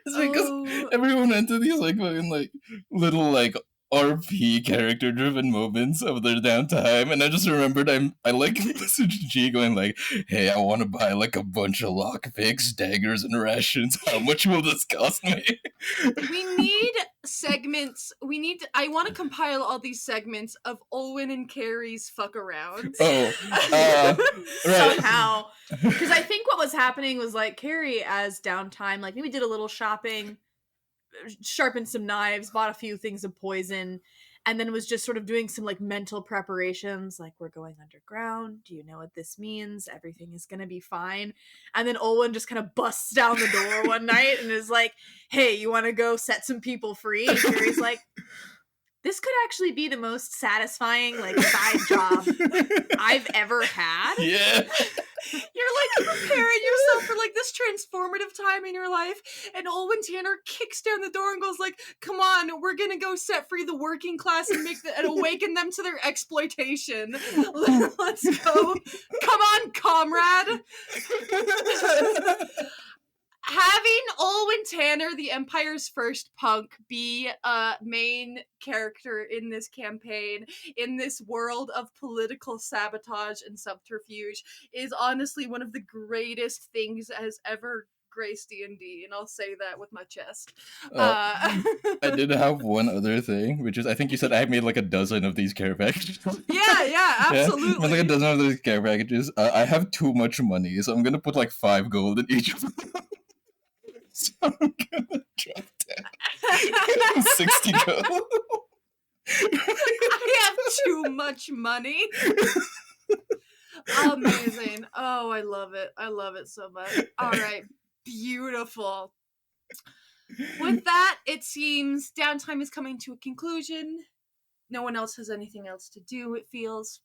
It's because everyone went to these like fucking like little like RP character driven moments of their downtime, and I just remembered I like messaged G going like, "Hey, I want to buy like a bunch of lockpicks, daggers, and rations. How much will this cost me?" We need segments. I want to compile all these segments of Olwen and Carrie's fuck arounds. Right. Somehow. Because I think what was happening was like Carrie, as downtime, like maybe did a little shopping, sharpened some knives, bought a few things of poison, and then was just sort of doing some like mental preparations, like, we're going underground, do you know what this means? Everything is gonna be fine. And then Olwen just kind of busts down the door one night and is like, "Hey, you want to go set some people free?" And Carrie's like, "This could actually be the most satisfying like side job I've ever had." Yeah. You're like preparing yourself for like this transformative time in your life, and Olwen Tanner kicks down the door and goes like, "Come on, we're gonna go set free the working class and and awaken them to their exploitation. Let's go. Come on, comrade." Having Olwen Tanner, the Empire's first punk, be a main character in this campaign, in this world of political sabotage and subterfuge, is honestly one of the greatest things that has ever graced D&D, and I'll say that with my chest. I did have one other thing, which is I think you said I made like a dozen of these care packages. Yeah, absolutely. Yeah, like a dozen of these care packages. I have too much money, so I'm gonna put like 5 gold in each of them. So I'm gonna drop down 60 gold. I have too much money. Amazing. Oh, I love it. I love it so much. All right. Beautiful. With that, it seems downtime is coming to a conclusion. No one else has anything else to do, it feels.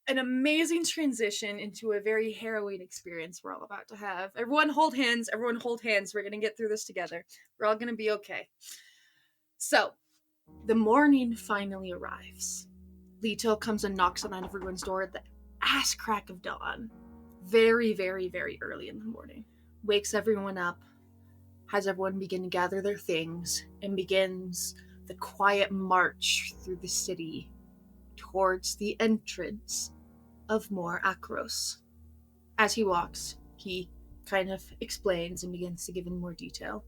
An amazing transition into a very harrowing experience we're all about to have. Everyone hold hands. Everyone hold hands. We're going to get through this together. We're all going to be okay. So, the morning finally arrives. Leto comes and knocks on everyone's door at the ass crack of dawn. Very, very, very early in the morning. Wakes everyone up, has everyone begin to gather their things, and begins the quiet march through the city towards the entrance of Mor Akkros. As he walks, he kind of explains and begins to give in more detail.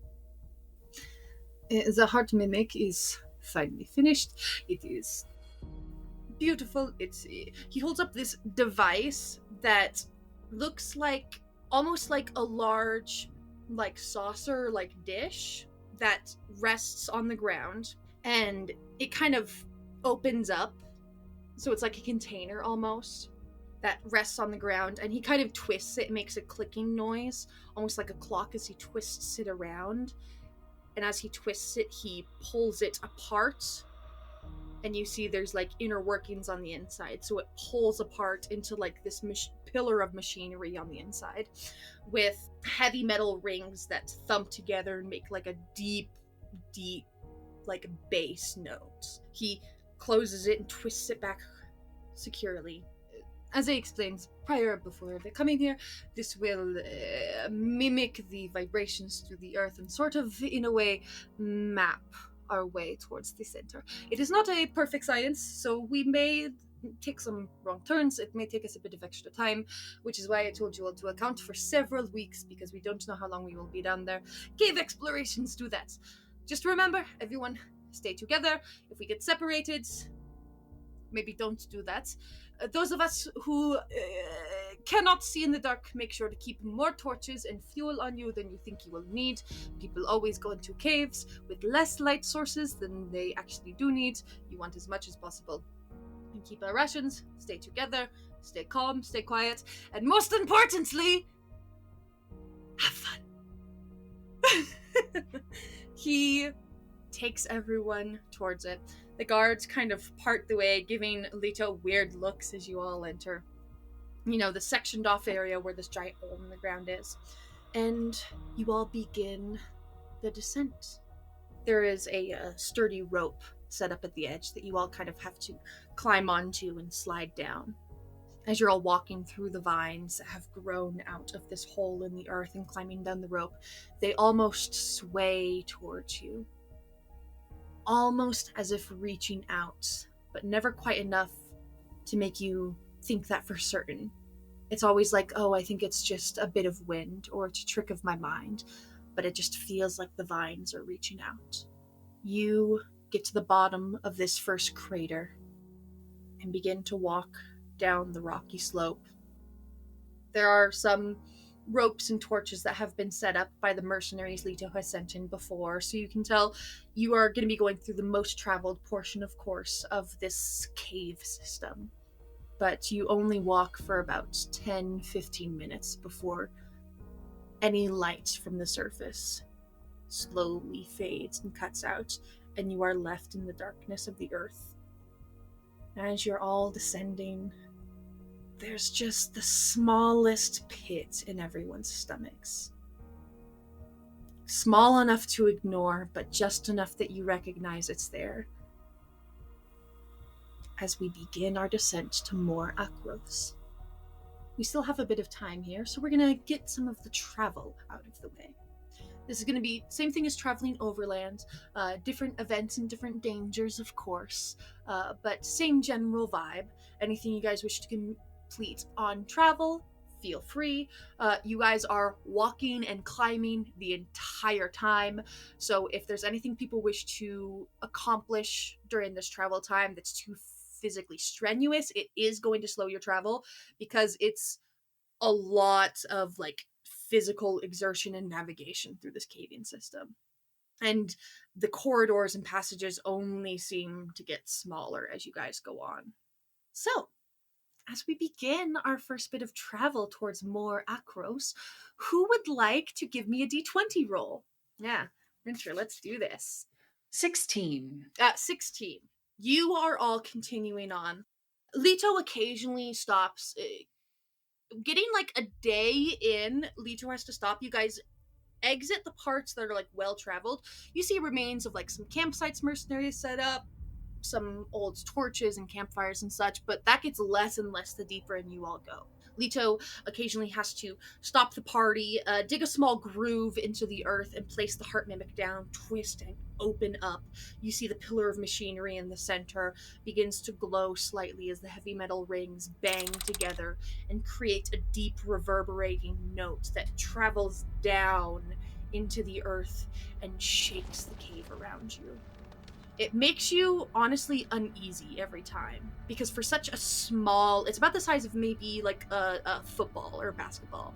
The heart mimic is finally finished. It is beautiful. He holds up this device that looks like almost like a large like saucer like dish that rests on the ground, and it kind of opens up, so it's like a container almost that rests on the ground, and he kind of twists it. It makes a clicking noise, almost like a clock as he twists it around. And as he twists it, he pulls it apart, and you see there's like inner workings on the inside. So it pulls apart into like this pillar of machinery on the inside with heavy metal rings that thump together and make like a deep like bass note. He closes it and twists it back securely. As I explained before coming here, this will mimic the vibrations through the earth and sort of, in a way, map our way towards the center. It is not a perfect science, so we may take some wrong turns. It may take us a bit of extra time, which is why I told you all to account for several weeks, because we don't know how long we will be down there. Cave explorations do that. Just remember, everyone, stay together. If we get separated, maybe don't do that. Those of us who cannot see in the dark, make sure to keep more torches and fuel on you than you think you will need. People always go into caves with less light sources than they actually do need. You want as much as possible. And keep our rations, stay together, stay calm, stay quiet, and most importantly, have fun. He takes everyone towards it. The guards kind of part the way, giving Leto weird looks as you all enter. You know, the sectioned off area where this giant hole in the ground is. And you all begin the descent. There is a sturdy rope set up at the edge that you all kind of have to climb onto and slide down. As you're all walking through the vines that have grown out of this hole in the earth and climbing down the rope, they almost sway towards you. Almost as if reaching out, but never quite enough to make you think that for certain. It's always like, oh, I think it's just a bit of wind or it's a trick of my mind, but it just feels like the vines are reaching out. You get to the bottom of this first crater and begin to walk down the rocky slope. There are some ropes and torches that have been set up by the mercenaries Leto has sent in before, so you can tell you are going to be going through the most traveled portion, of course, of this cave system. But you only walk for about 10-15 minutes before any light from the surface slowly fades and cuts out, and you are left in the darkness of the earth. As you're all descending, there's just the smallest pit in everyone's stomachs. Small enough to ignore, but just enough that you recognize it's there. As we begin our descent to Mor Akkros. We still have a bit of time here, so we're gonna get some of the travel out of the way. This is gonna be same thing as traveling overland, different events and different dangers, of course, but same general vibe. Anything you guys wish to complete on travel, feel free. You guys are walking and climbing the entire time, so if there's anything people wish to accomplish during this travel time that's too physically strenuous, it is going to slow your travel because it's a lot of like physical exertion and navigation through this caving system. And the corridors and passages only seem to get smaller as you guys go on. So, as we begin our first bit of travel towards Mor Akkros, who would like to give me a d20 roll? Yeah, Winter, let's do this. 16. 16. You are all continuing on. Leto occasionally stops. Getting like a day in, Leto has to stop. You guys exit the parts that are like well traveled. You see remains of like some campsites mercenaries set up, some old torches and campfires and such, but that gets less and less the deeper in you all go. Leto occasionally has to stop the party, dig a small groove into the earth and place the heart mimic down, twist and open up. You see the pillar of machinery in the center begins to glow slightly as the heavy metal rings bang together and create a deep reverberating note that travels down into the earth and shakes the cave around you. It makes you honestly uneasy every time, because for such a small, it's about the size of maybe like a football or a basketball.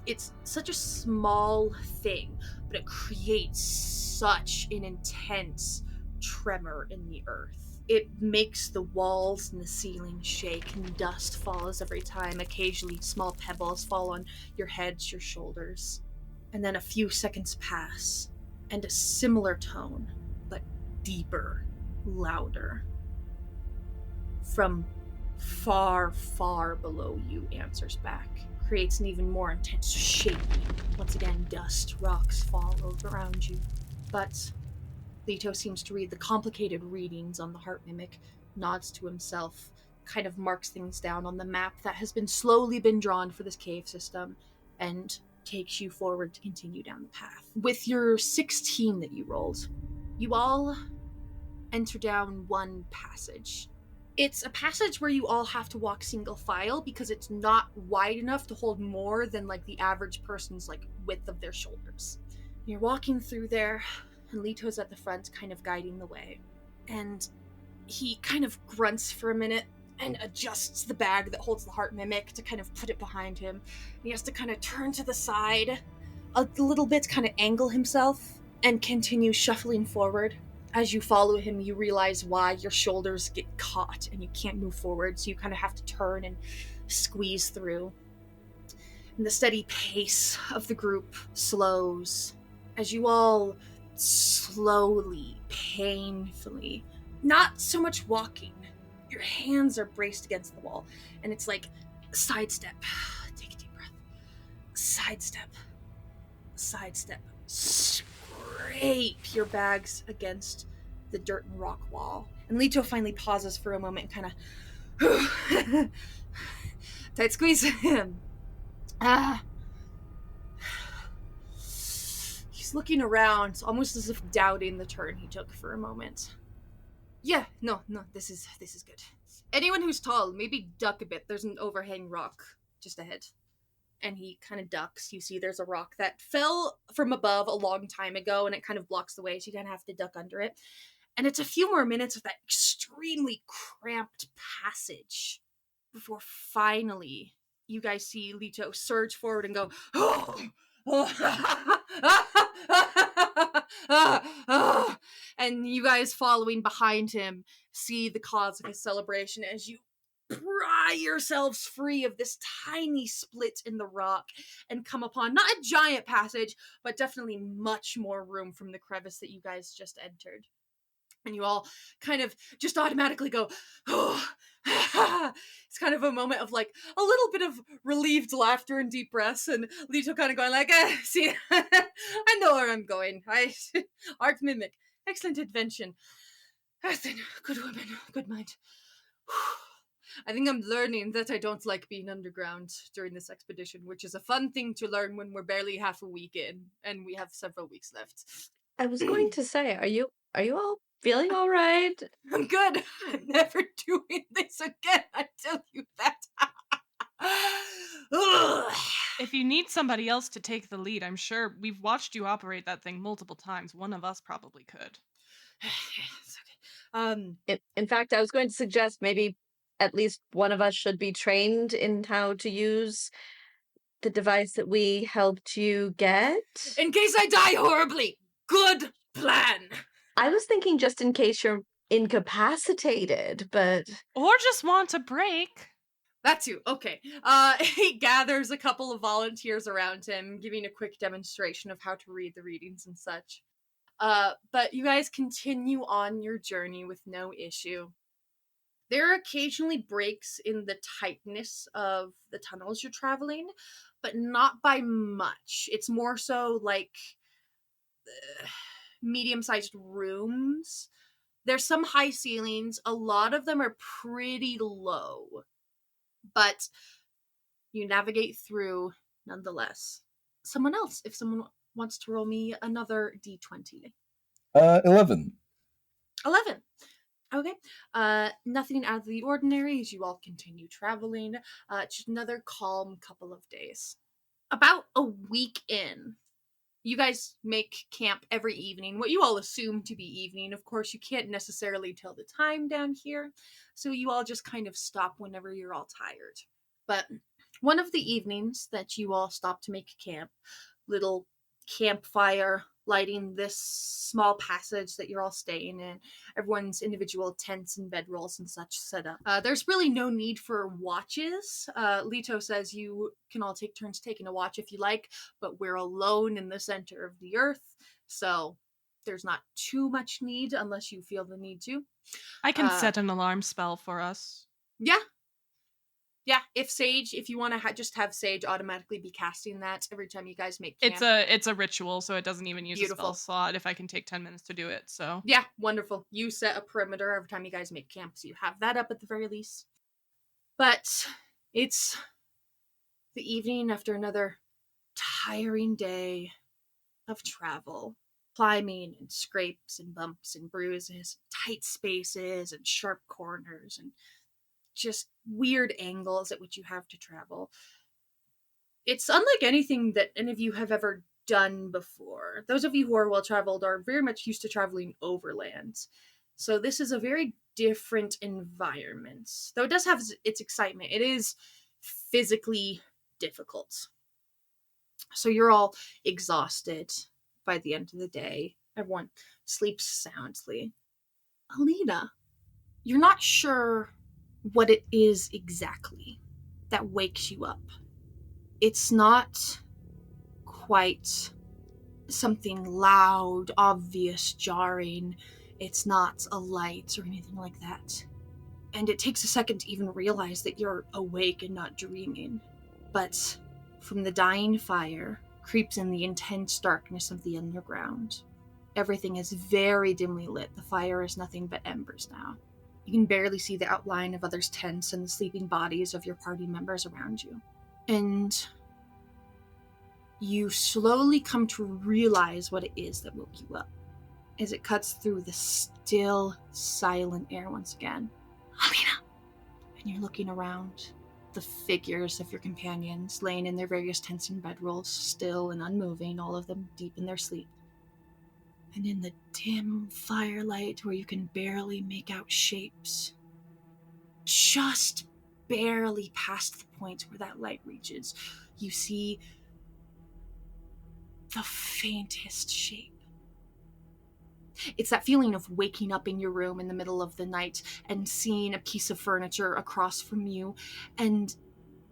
It's such a small thing, but it creates such an intense tremor in the earth. It makes the walls and the ceiling shake, and dust falls every time. Occasionally small pebbles fall on your heads, your shoulders. And then a few seconds pass, and a similar tone, but deeper, louder, from far, far below you answers back. Creates an even more intense shaking. Once again, dust, rocks fall around you. But Leto seems to read the complicated readings on the heart mimic, nods to himself, kind of marks things down on the map that has been slowly been drawn for this cave system, and takes you forward to continue down the path. With your 16 that you rolled, you all enter down one passage. It's a passage where you all have to walk single file because it's not wide enough to hold more than like the average person's like width of their shoulders. You're walking through there, and Lito's at the front, kind of guiding the way. And he kind of grunts for a minute and adjusts the bag that holds the heart mimic to kind of put it behind him. He has to kind of turn to the side a little bit, kind of angle himself, and continue shuffling forward. As you follow him, you realize why your shoulders get caught and you can't move forward, so you kind of have to turn and squeeze through. And the steady pace of the group slows as you all slowly, painfully, not so much walking, your hands are braced against the wall, and it's like sidestep, take a deep breath, sidestep, sidestep, scrape your bags against the dirt and rock wall. And Lito finally pauses for a moment and kind of tight squeeze him. He's looking around, almost as if doubting the turn he took for a moment. Yeah, no, this is good. Anyone who's tall, maybe duck a bit. There's an overhang rock just ahead. And he kind of ducks. You see there's a rock that fell from above a long time ago, and it kind of blocks the way, so you kind of have to duck under it. And it's a few more minutes of that extremely cramped passage before finally you guys see Lito surge forward and go, and you guys following behind him see the cause of his celebration as you pry yourselves free of this tiny split in the rock and come upon not a giant passage, but definitely much more room from the crevice that you guys just entered. And you all kind of just automatically go, it's kind of a moment of like a little bit of relieved laughter and deep breaths, and Lito kind of going like, see, I know where I'm going. Art mimic, excellent invention. Earthen, good woman, good mind. I think I'm learning that I don't like being underground during this expedition, which is a fun thing to learn when we're barely half a week in, and we have several weeks left. I was going to say, are you all feeling all right? I'm good. I'm never doing this again, I tell you that. If you need somebody else to take the lead, I'm sure we've watched you operate that thing multiple times. One of us probably could. It's okay. In fact, I was going to suggest maybe at least one of us should be trained in how to use the device that we helped you get. In case I die horribly. Good plan. I was thinking just in case you're incapacitated, but... Or just want a break. That too. Okay. He gathers a couple of volunteers around him, giving a quick demonstration of how to read the readings and such. But you guys continue on your journey with no issue. There are occasionally breaks in the tightness of the tunnels you're traveling, but not by much. It's more so like medium-sized rooms. There's some high ceilings. A lot of them are pretty low, but you navigate through nonetheless. Someone else, if someone wants to roll me another d20. 11. 11. Okay. Nothing out of the ordinary as you all continue traveling. Just another calm couple of days. About a week in, you guys make camp every evening, what you all assume to be evening. Of course, you can't necessarily tell the time down here, so you all just kind of stop whenever you're all tired. But one of the evenings that you all stop to make camp, little campfire lighting this small passage that you're all staying in, everyone's individual tents and bedrolls and such set up. There's really no need for watches. Lito says you can all take turns taking a watch if you like, but we're alone in the center of the earth, so there's not too much need unless you feel the need to. I can set an alarm spell for us. Yeah, if you want to just have Sage automatically be casting that every time you guys make camp. It's a ritual, so it doesn't even use Beautiful. a spell slot if I can take 10 minutes to do it, so. Yeah, wonderful. You set a perimeter every time you guys make camp, so you have that up at the very least. But it's the evening after another tiring day of travel. Climbing and scrapes and bumps and bruises, tight spaces and sharp corners and just weird angles at which you have to travel. It's unlike anything that any of you have ever done before. Those of you who are well traveled are very much used to traveling overland. So this is a very different environment. Though it does have its excitement, it is physically difficult. So you're all exhausted by the end of the day. Everyone sleeps soundly. Alina, you're not sure what it is exactly that wakes you up. It's not quite something loud, obvious, jarring. It's not a light or anything like that. And it takes a second to even realize that you're awake and not dreaming. But from the dying fire creeps in the intense darkness of the underground. Everything is very dimly lit. The fire is nothing but embers now. You can barely see the outline of others' tents and the sleeping bodies of your party members around you. And you slowly come to realize what it is that woke you up as it cuts through the still, silent air once again. Alina! And you're looking around. The figures of your companions laying in their various tents and bedrolls, still and unmoving, all of them deep in their sleep. And in the dim firelight where you can barely make out shapes, just barely past the point where that light reaches, you see the faintest shape. It's that feeling of waking up in your room in the middle of the night and seeing a piece of furniture across from you, and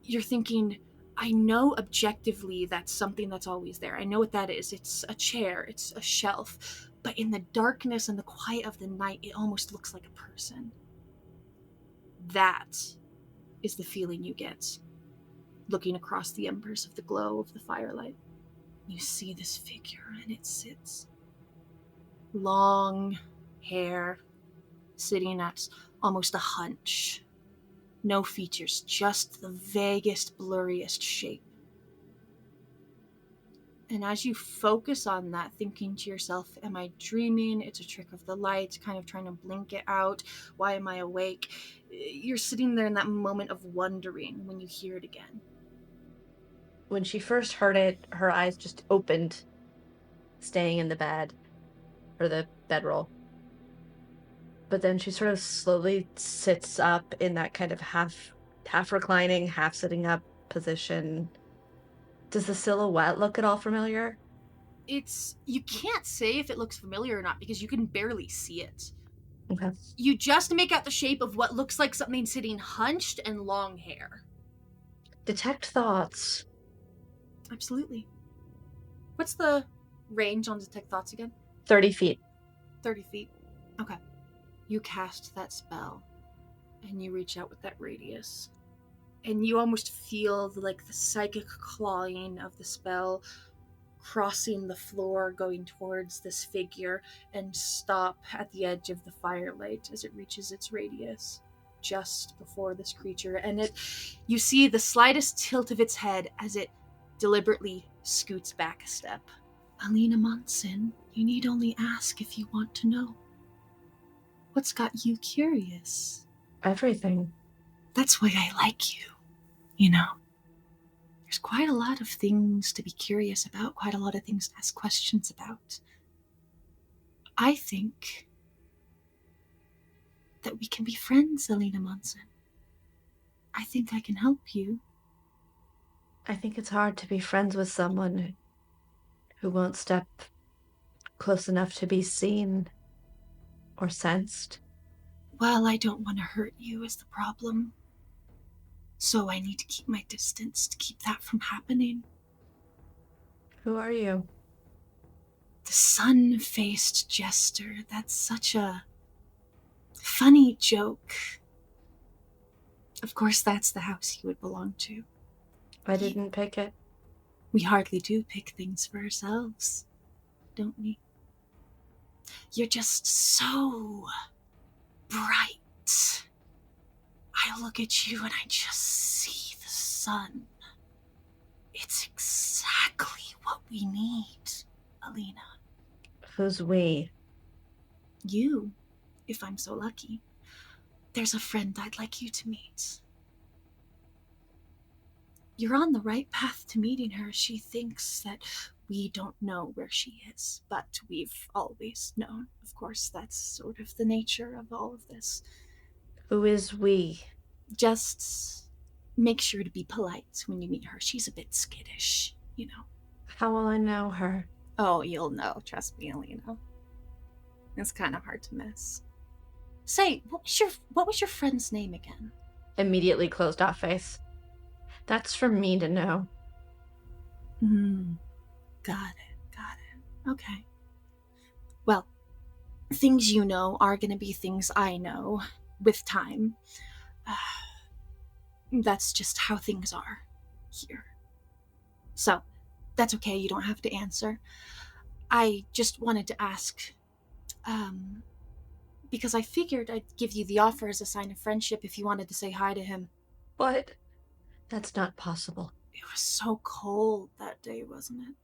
you're thinking, I know objectively that's something that's always there. I know what that is. It's a chair, it's a shelf. But in the darkness and the quiet of the night, it almost looks like a person. That is the feeling you get looking across the embers of the glow of the firelight. You see this figure, and it sits. Long hair, sitting at almost a hunch. No features, just the vaguest, blurriest shape. And as you focus on that, thinking to yourself, am I dreaming? It's a trick of the light, kind of trying to blink it out. Why am I awake? You're sitting there in that moment of wondering when you hear it again. When she first heard it, her eyes just opened, staying in the bed, or the bedroll. But then she sort of slowly sits up in that kind of half reclining, half sitting up position. Does the silhouette look at all familiar? You can't say if it looks familiar or not because you can barely see it. Okay. You just make out the shape of what looks like something sitting hunched and long hair. Detect thoughts. Absolutely. What's the range on detect thoughts again? 30 feet. 30 feet. Okay. You cast that spell, and you reach out with that radius. And you almost feel the psychic clawing of the spell crossing the floor, going towards this figure, and stop at the edge of the firelight as it reaches its radius, just before this creature. And you see the slightest tilt of its head as it deliberately scoots back a step. Alina Monson, you need only ask if you want to know. What's got you curious? Everything. That's why I like you. You know, there's quite a lot of things to be curious about, quite a lot of things to ask questions about. I think that we can be friends, Alina Monson. I think I can help you. I think it's hard to be friends with someone who won't step close enough to be seen or sensed. Well, I don't want to hurt you is the problem. So I need to keep my distance to keep that from happening. Who are you? The sun-faced jester. That's such a funny joke. Of course, that's the house you would belong to. I didn't pick it. We hardly do pick things for ourselves, don't we? You're just so bright. I look at you and I just see the sun. It's exactly what we need, Alina. Who's we? You, if I'm so lucky. There's a friend I'd like you to meet. you're on the right path to meeting her. She thinks that we don't know where she is, but we've always known. Of course, that's sort of the nature of all of this. Who is we? Just make sure to be polite when you meet her. She's a bit skittish, you know. How will I know her? Oh, you'll know. Trust me, Alina. It's kind of hard to miss. Say, what was your friend's name again? Immediately closed off face. That's for me to know. Got it. Okay. Well, things you know are gonna be things I know with time. That's just how things are here. So, that's okay, you don't have to answer. I just wanted to ask, because I figured I'd give you the offer as a sign of friendship if you wanted to say hi to him. What? That's not possible. It was so cold that day, wasn't it?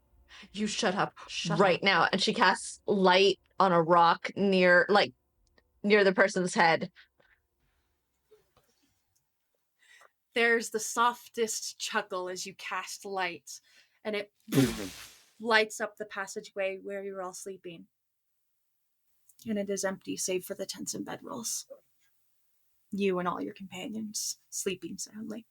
You shut up right now. And she casts light on a rock near the person's head. There's the softest chuckle as you cast light, and it lights up the passageway where you're all sleeping. And it is empty save for the tents and bedrolls. You and all your companions sleeping soundly.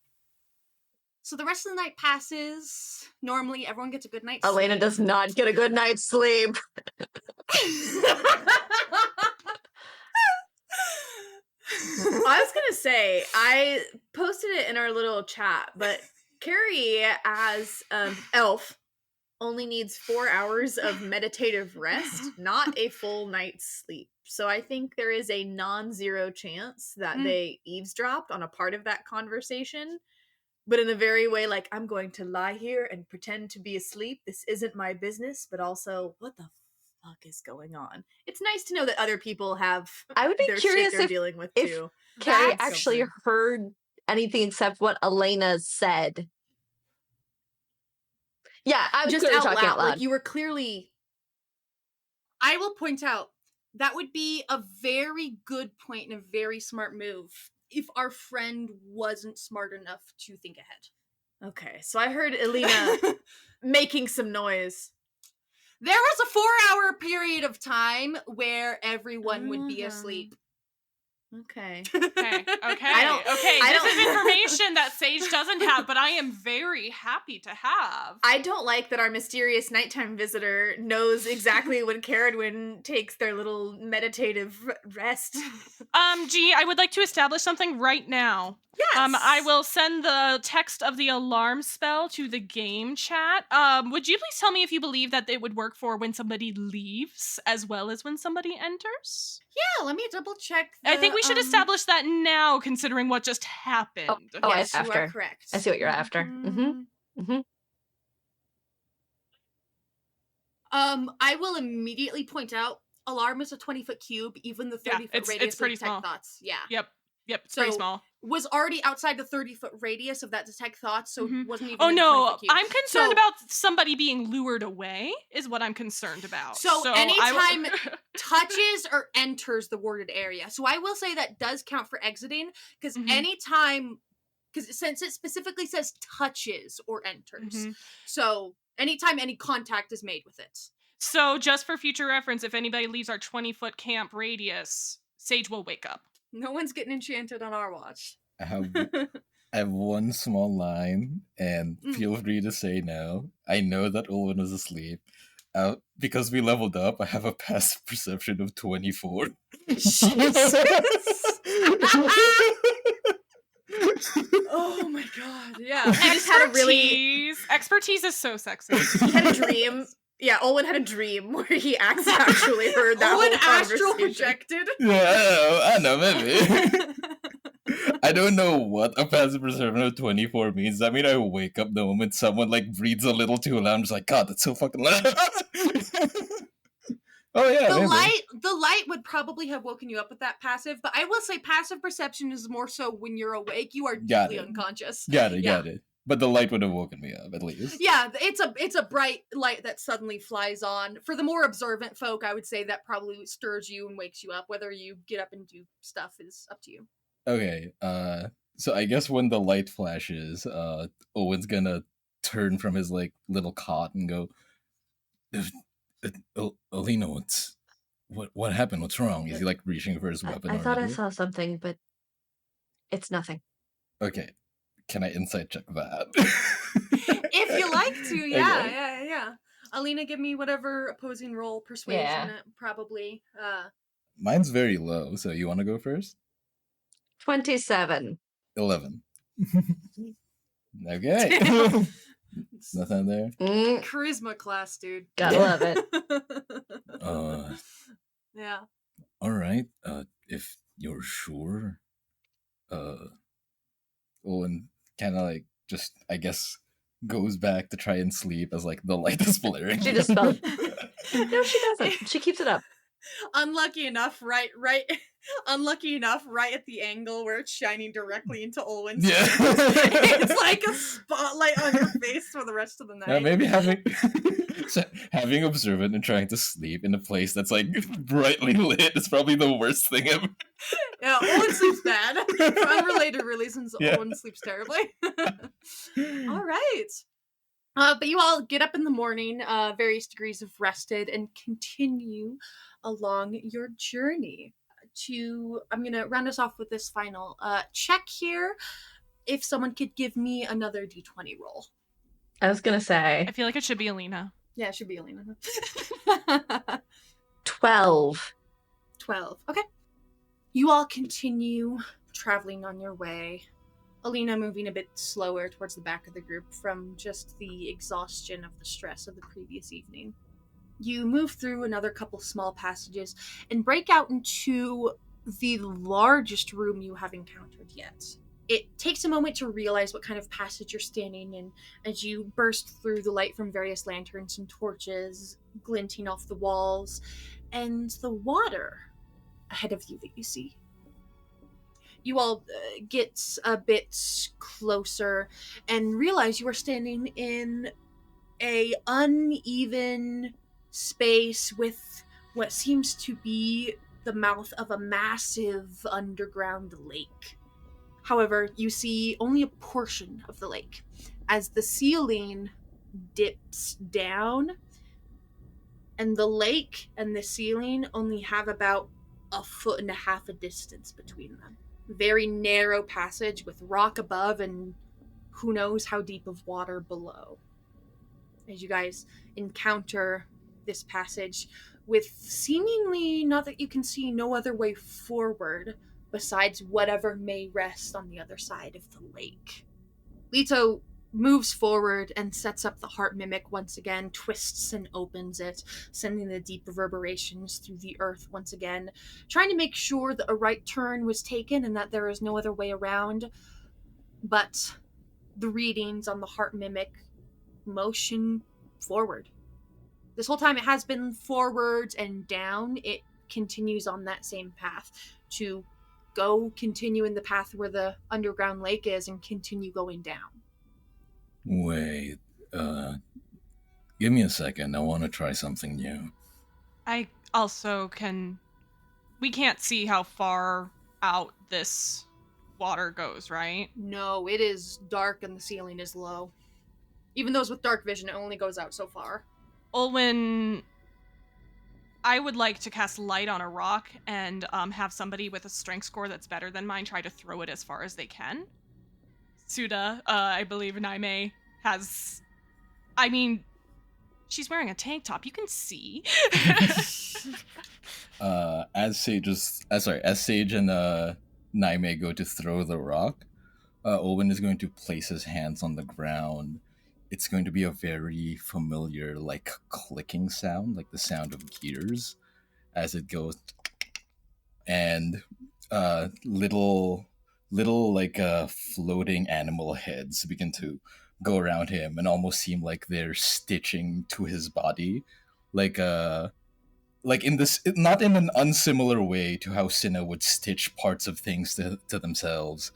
So the rest of the night passes. Normally, everyone gets a good night's sleep. Elena does not get a good night's sleep. I was gonna say, I posted it in our little chat, but Carrie, as elf, only needs 4 hours of meditative rest, not a full night's sleep. So I think there is a non-zero chance that they eavesdropped on a part of that conversation, but in a very way like, I'm going to lie here and pretend to be asleep. This isn't my business, but also, what the fuck is going on? It's nice to know that other people have I would be their curious shit they're if dealing with if too. Carrie That's actually something. heard anything except what Elena said. Yeah, I was Just clearly out talking loud, out loud. like you were clearly. I will point out, that would be a very good point and a very smart move if our friend wasn't smart enough to think ahead. Okay, so I heard Alina making some noise. There was a 4-hour period of time where everyone would be asleep. Okay. Okay. This is information that Sage doesn't have, but I am very happy to have. I don't like that our mysterious nighttime visitor knows exactly when Caradwin takes their little meditative rest. G, I would like to establish something right now. Yes. I will send the text of the alarm spell to the game chat. Would you please tell me if you believe that it would work for when somebody leaves as well as when somebody enters? Yeah, let me double check. I think we should establish that now, considering what just happened. Yes, after. you are correct. I see what you're after. I will immediately point out, alarm is a 20-foot cube, even the 30-foot radius it's pretty of detect small. thoughts. Yeah. Yep, it's pretty small. Was already outside the 30-foot radius of that detect thoughts, so it wasn't even Oh in the no, 20-foot cube. I'm concerned about somebody being lured away, is what I'm concerned about. So anytime touches or enters the warded area. So I will say that does count for exiting, because since it specifically says touches or enters. So anytime any contact is made with it. So just for future reference, if anybody leaves our 20-foot camp radius, Sage will wake up. No one's getting enchanted on our watch. I have one small line, and feel free to say no. I know that Olwen is asleep. Because we leveled up, I have a passive perception of 24. Oh my god, yeah. I just had a really... Expertise is so sexy. He had a dream. Yeah, Olwen had a dream where he actually heard that Olwen whole astral conversation. projected. Yeah, I know, maybe. I don't know what a passive perception of 24 means. I mean, I wake up the moment someone, breathes a little too loud. I'm just like, God, that's so fucking loud. Oh, yeah, The light would probably have woken you up with that passive, but I will say passive perception is more so when you're awake. You are deeply unconscious. Got it. But the light would have woken me up, at least. Yeah, it's a bright light that suddenly flies on. For the more observant folk, I would say that probably stirs you and wakes you up. Whether you get up and do stuff is up to you. Okay, So I guess when the light flashes, Owen's gonna turn from his like little cot and go, Alina, what happened? What's wrong? Is he like reaching for his weapon I thought I already? saw something, but it's nothing. Okay, can I insight check that? If you like to, yeah, Okay. yeah. Alina, give me whatever opposing roll, persuasion, Yeah. probably. Mine's very low, so you want to go first? 27. 11. Okay. Damn. Nothing there. Charisma class, dude. Gotta love it. Yeah. All right. If you're sure. Owen kind of like just, I guess, goes back to try and sleep as like the light is blaring. She just felt. No, she doesn't. She keeps it up. Unlucky enough, right at the angle where it's shining directly into Olwen's Yeah. face. It's like a spotlight on your face for the rest of the night. Yeah, maybe having observant and trying to sleep in a place that's like brightly lit is probably the worst thing ever. Yeah, Owen sleeps bad. For unrelated reasons, Yeah. Owen sleeps terribly. All right. But you all get up in the morning, various degrees of rested, and continue along your journey. I'm going to round us off with this final check here. If someone could give me another d20 roll. I was gonna say I feel like it should be Alina. Yeah, it should be Alina. 12. 12. Okay. You all continue traveling on your way. Alina moving a bit slower towards the back of the group from just the exhaustion of the stress of the previous evening. You move through another couple small passages and break out into the largest room you have encountered yet. It takes a moment to realize what kind of passage you're standing in as you burst through the light from various lanterns and torches glinting off the walls, and the water ahead of you that you see. You all get a bit closer and realize you are standing in a uneven space with what seems to be the mouth of a massive underground lake. However, you see only a portion of the lake as the ceiling dips down, and the lake and the ceiling only have about 1.5 feet of distance between them. Very narrow passage with rock above and who knows how deep of water below. As you guys encounter this passage with seemingly, not that you can see, no other way forward besides whatever may rest on the other side of the lake. Leto moves forward and sets up the heart mimic once again, twists and opens it, sending the deep reverberations through the earth once again, trying to make sure that a right turn was taken and that there is no other way around. But the readings on the heart mimic motion forward. This whole time it has been forwards and down. It continues on that same path to continue in the path where the underground lake is and continue going down. Wait, give me a second. I want to try something new. I also we can't see how far out this water goes, right? No, it is dark and the ceiling is low. Even those with dark vision, it only goes out so far. Olwen, I would like to cast light on a rock and have somebody with a strength score that's better than mine try to throw it as far as they can. Suda, I believe Naime has... I mean, she's wearing a tank top. You can see. As Sage and Naime go to throw the rock, Owen is going to place his hands on the ground. It's going to be a very familiar, like, clicking sound, like the sound of gears as it goes. And little like floating animal heads begin to go around him and almost seem like they're stitching to his body, like in this, not in an unsimilar way to how Cinna would stitch parts of things to themselves.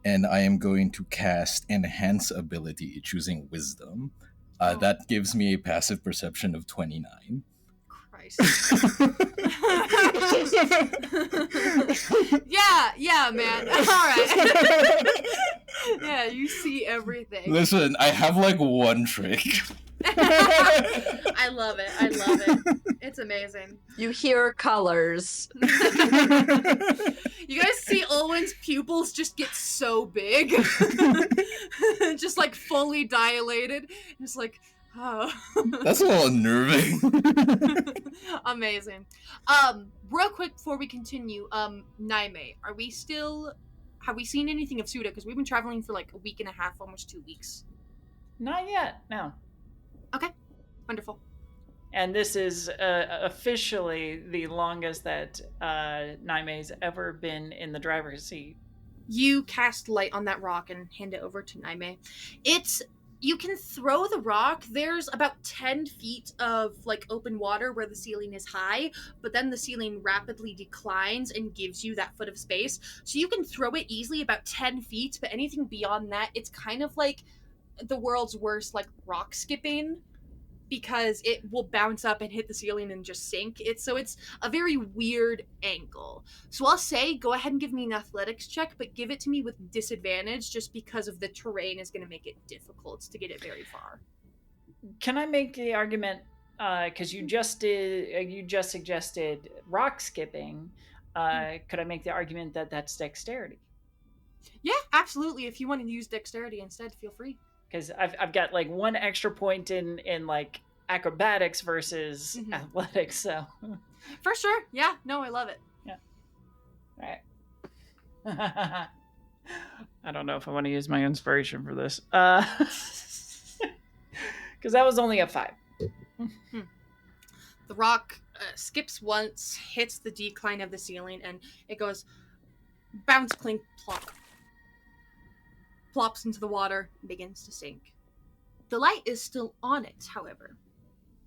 And I am going to cast Enhance Ability, choosing Wisdom. That gives me a passive perception of 29. Christ. Yeah, man. All right. Yeah, you see everything. Listen, I have like one trick. I love it. It's amazing. You hear colors. You guys see Olwen's pupils just get so big. Just like fully dilated. It's like, oh. That's a little unnerving. Amazing. Real quick before we continue, Naime, have we seen anything of Suda? Because we've been traveling for like a week and a half, almost 2 weeks. Not yet, no. Okay. Wonderful. And this is officially the longest that Naime's ever been in the driver's seat. You cast light on that rock and hand it over to Naime. You can throw the rock. There's about 10 feet of like open water where the ceiling is high, but then the ceiling rapidly declines and gives you that foot of space. So you can throw it easily about 10 feet, but anything beyond that, it's kind of like the world's worst like rock skipping, because it will bounce up and hit the ceiling and just sink. It's a very weird angle. So I'll say go ahead and give me an athletics check, but give it to me with disadvantage just because of the terrain is going to make it difficult to get it very far. Can I make the argument, because you just suggested rock skipping, could I make the argument that that's dexterity? Yeah, absolutely. If you want to use dexterity instead, feel free. Because I've got like one extra point in like acrobatics versus athletics, so for sure. Yeah, no, I love it. Yeah. All right. I don't know if I want to use my inspiration for this, because that was only a 5. The rock skips once, hits the decline of the ceiling, and it goes bounce, clink, plop. Plops into the water and begins to sink. The light is still on it, however.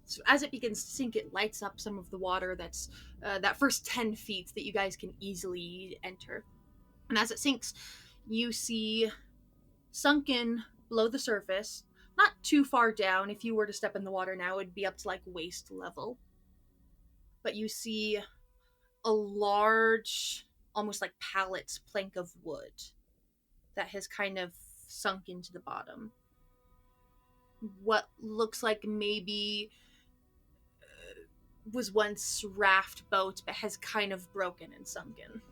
So as it begins to sink, it lights up some of the water that's that first 10 feet that you guys can easily enter. And as it sinks, you see sunken below the surface, not too far down. If you were to step in the water now, it would be up to like waist level. But you see a large, almost like pallet plank of wood that has kind of sunk into the bottom. What looks like maybe was once raft boat, but has kind of broken and sunken.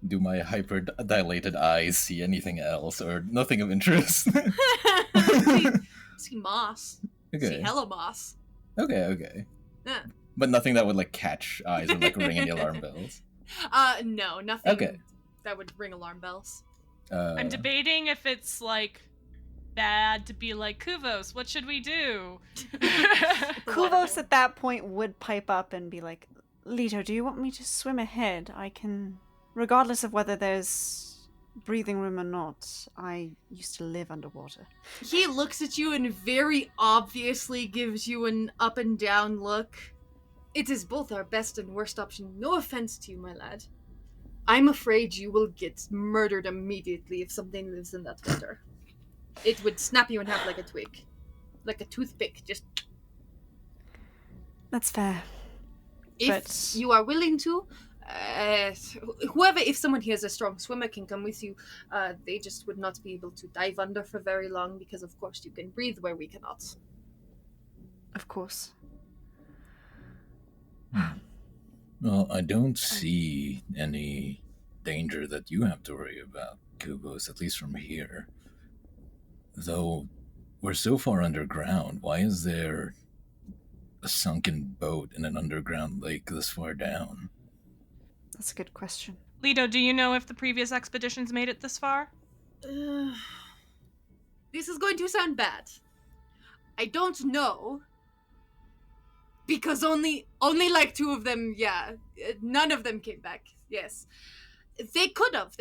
Do my hyper-dilated eyes see anything else, or nothing of interest? see moss. Okay. See hella moss. Okay. Yeah. But nothing that would like catch eyes or like ring any alarm bells? No, nothing Okay. that would ring alarm bells. I'm debating if it's like bad to be like, Kuvos, what should we do? Kuvos at that point would pipe up and be like, Leto, do you want me to swim ahead? I can, regardless of whether there's breathing room or not, I used to live underwater. He looks at you and very obviously gives you an up and down look. It is both our best and worst option. No offense to you, my lad. I'm afraid you will get murdered immediately if something lives in that water. It would snap you in half like a twig. Like a toothpick, just... That's fair. If you are willing to, if someone here is a strong swimmer can come with you, they just would not be able to dive under for very long because, of course, you can breathe where we cannot. Of course. Well, I don't see any danger that you have to worry about, Kubos, at least from here. Though, we're so far underground, why is there a sunken boat in an underground lake this far down? That's a good question. Leto, do you know if the previous expeditions made it this far? This is going to sound bad. I don't know. Because only like 2 of them, yeah. None of them came back, yes. They could have.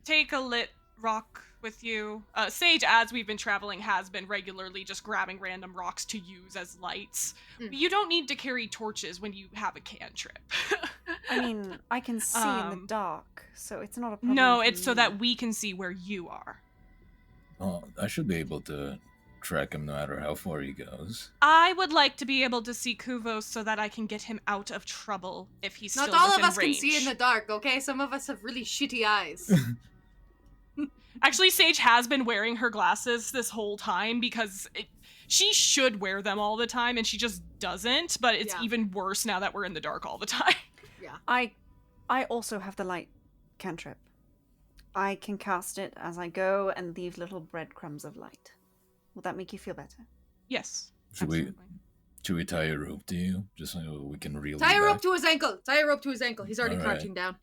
Take a lit rock with you. Sage, as we've been traveling, has been regularly just grabbing random rocks to use as lights. You don't need to carry torches when you have a cantrip. I mean, I can see in the dark, so it's not a problem. No, it's so that we can see where you are. Oh, I should be able to track him no matter how far he goes. I would like to be able to see Kuvos so that I can get him out of trouble if he's Not still all within of us range. can see in the dark, okay? Some of us have really shitty eyes. Actually, Sage has been wearing her glasses this whole time because she should wear them all the time and she just doesn't, but it's even worse now that we're in the dark all the time. Yeah. I also have the light cantrip. I can cast it as I go and leave little breadcrumbs of light. Will that make you feel better? Yes. Should we tie a rope to you just so we can reel Tie a you rope back? to his ankle. Tie a rope to his ankle. He's already All crouching down.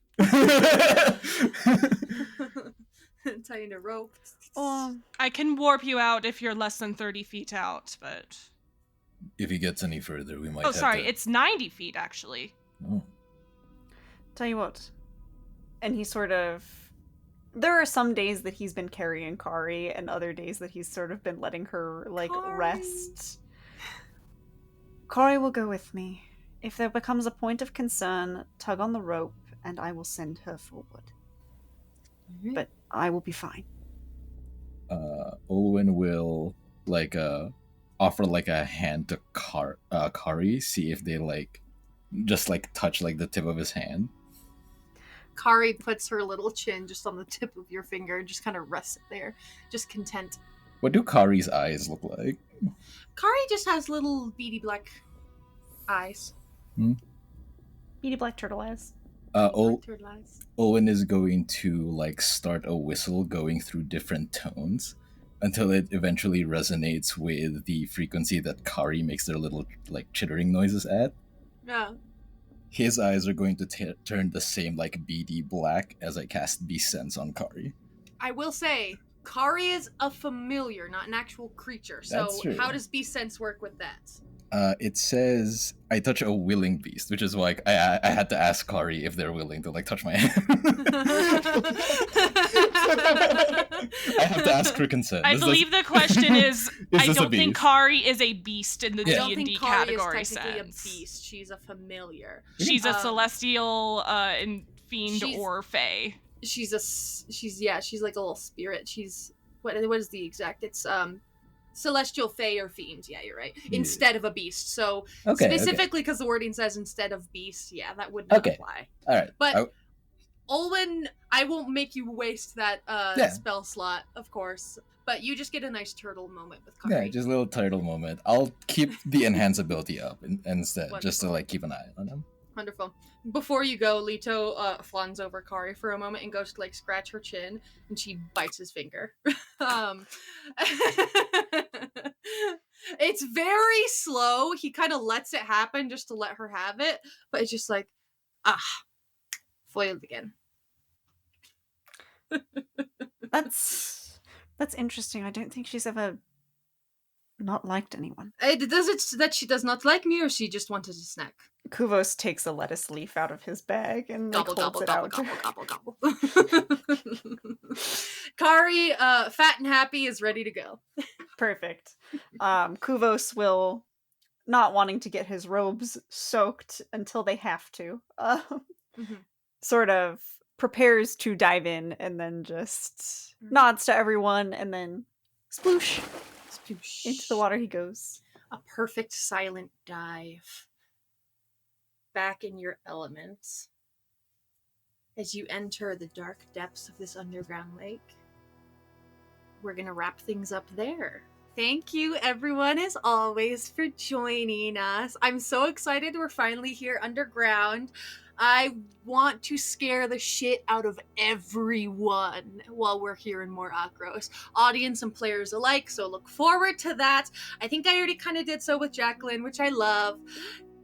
Tying a rope. I can warp you out if you're less than 30 feet out, but... If he gets any further, we might Oh, have sorry, to... it's 90 feet, actually. Oh. Tell you what. And he sort of... There are some days that he's been carrying Kari, and other days that he's sort of been letting her, like, Kari. rest. Kari will go with me. If there becomes a point of concern, tug on the rope, and I will send her forward. But I will be fine. Olwen will, like, offer, like, a hand to Kari, see if they, like, just, like, touch, like, the tip of his hand. Kari puts her little chin just on the tip of your finger and just kind of rests it there. Just content. What do Kari's eyes look like? Kari just has little beady black eyes. Beady black turtle eyes. Black turtle eyes. Owen is going to, like, start a whistle going through different tones until it eventually resonates with the frequency that Kari makes their little, like, chittering noises at. Yeah. His eyes are going to turn the same, like, beady black as I cast Beast Sense on Kari. I will say, Kari is a familiar, not an actual creature. So That's true. how does Beast Sense work with that? It says I touch a willing beast, which is why I had to ask Kari if they're willing to, like, touch my hand. I have to ask for consent. I believe the question is I this a don't think beast? Kari is a beast in the I don't D&D think Kari category is technically sense. a beast. She's a familiar. She's a celestial and fiend she's- or fae. She's like a little spirit. She's what is the exact? It's celestial fae or fiend. Yeah, you're right. Instead of a beast. So specifically because the wording says instead of beast. Yeah, that would not apply. All right, But Olwen, I won't make you waste that spell slot, of course. But you just get a nice turtle moment with Kari. yeah, just a little turtle moment. I'll keep the enhance ability up instead, just to, Wonderful. like, keep an eye on him. Wonderful. Before you go, Leto flans over Kari for a moment and goes to, like, scratch her chin, and she bites his finger. It's very slow. He kind of lets it happen just to let her have it, but it's just like, foiled again. That's interesting. I don't think she's ever not liked anyone. Does it that she does not like me, or she just wanted a snack? Kuvos takes a lettuce leaf out of his bag and like, Gobble, holds gobble, it gobble, out. gobble, gobble, gobble. Kari, fat and happy, is ready to go. Perfect. Kuvos will, not wanting to get his robes soaked until they have to, sort of prepares to dive in and then just nods to everyone and then sploosh into the water he goes. A perfect silent dive. Back in your elements. As you enter the dark depths of this underground lake. We're gonna wrap things up there. Thank you, everyone, as always, for joining us. I'm so excited we're finally here underground. I want to scare the shit out of everyone while we're here in Mor Akkros, audience and players alike, so look forward to that. I think I already kind of did so with Jacqueline, which I love.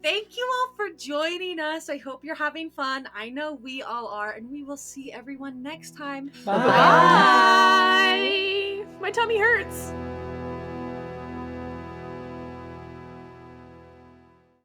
Thank you all for joining us. I hope you're having fun. I know we all are, and we will see everyone next time. Bye. Bye. My tummy hurts.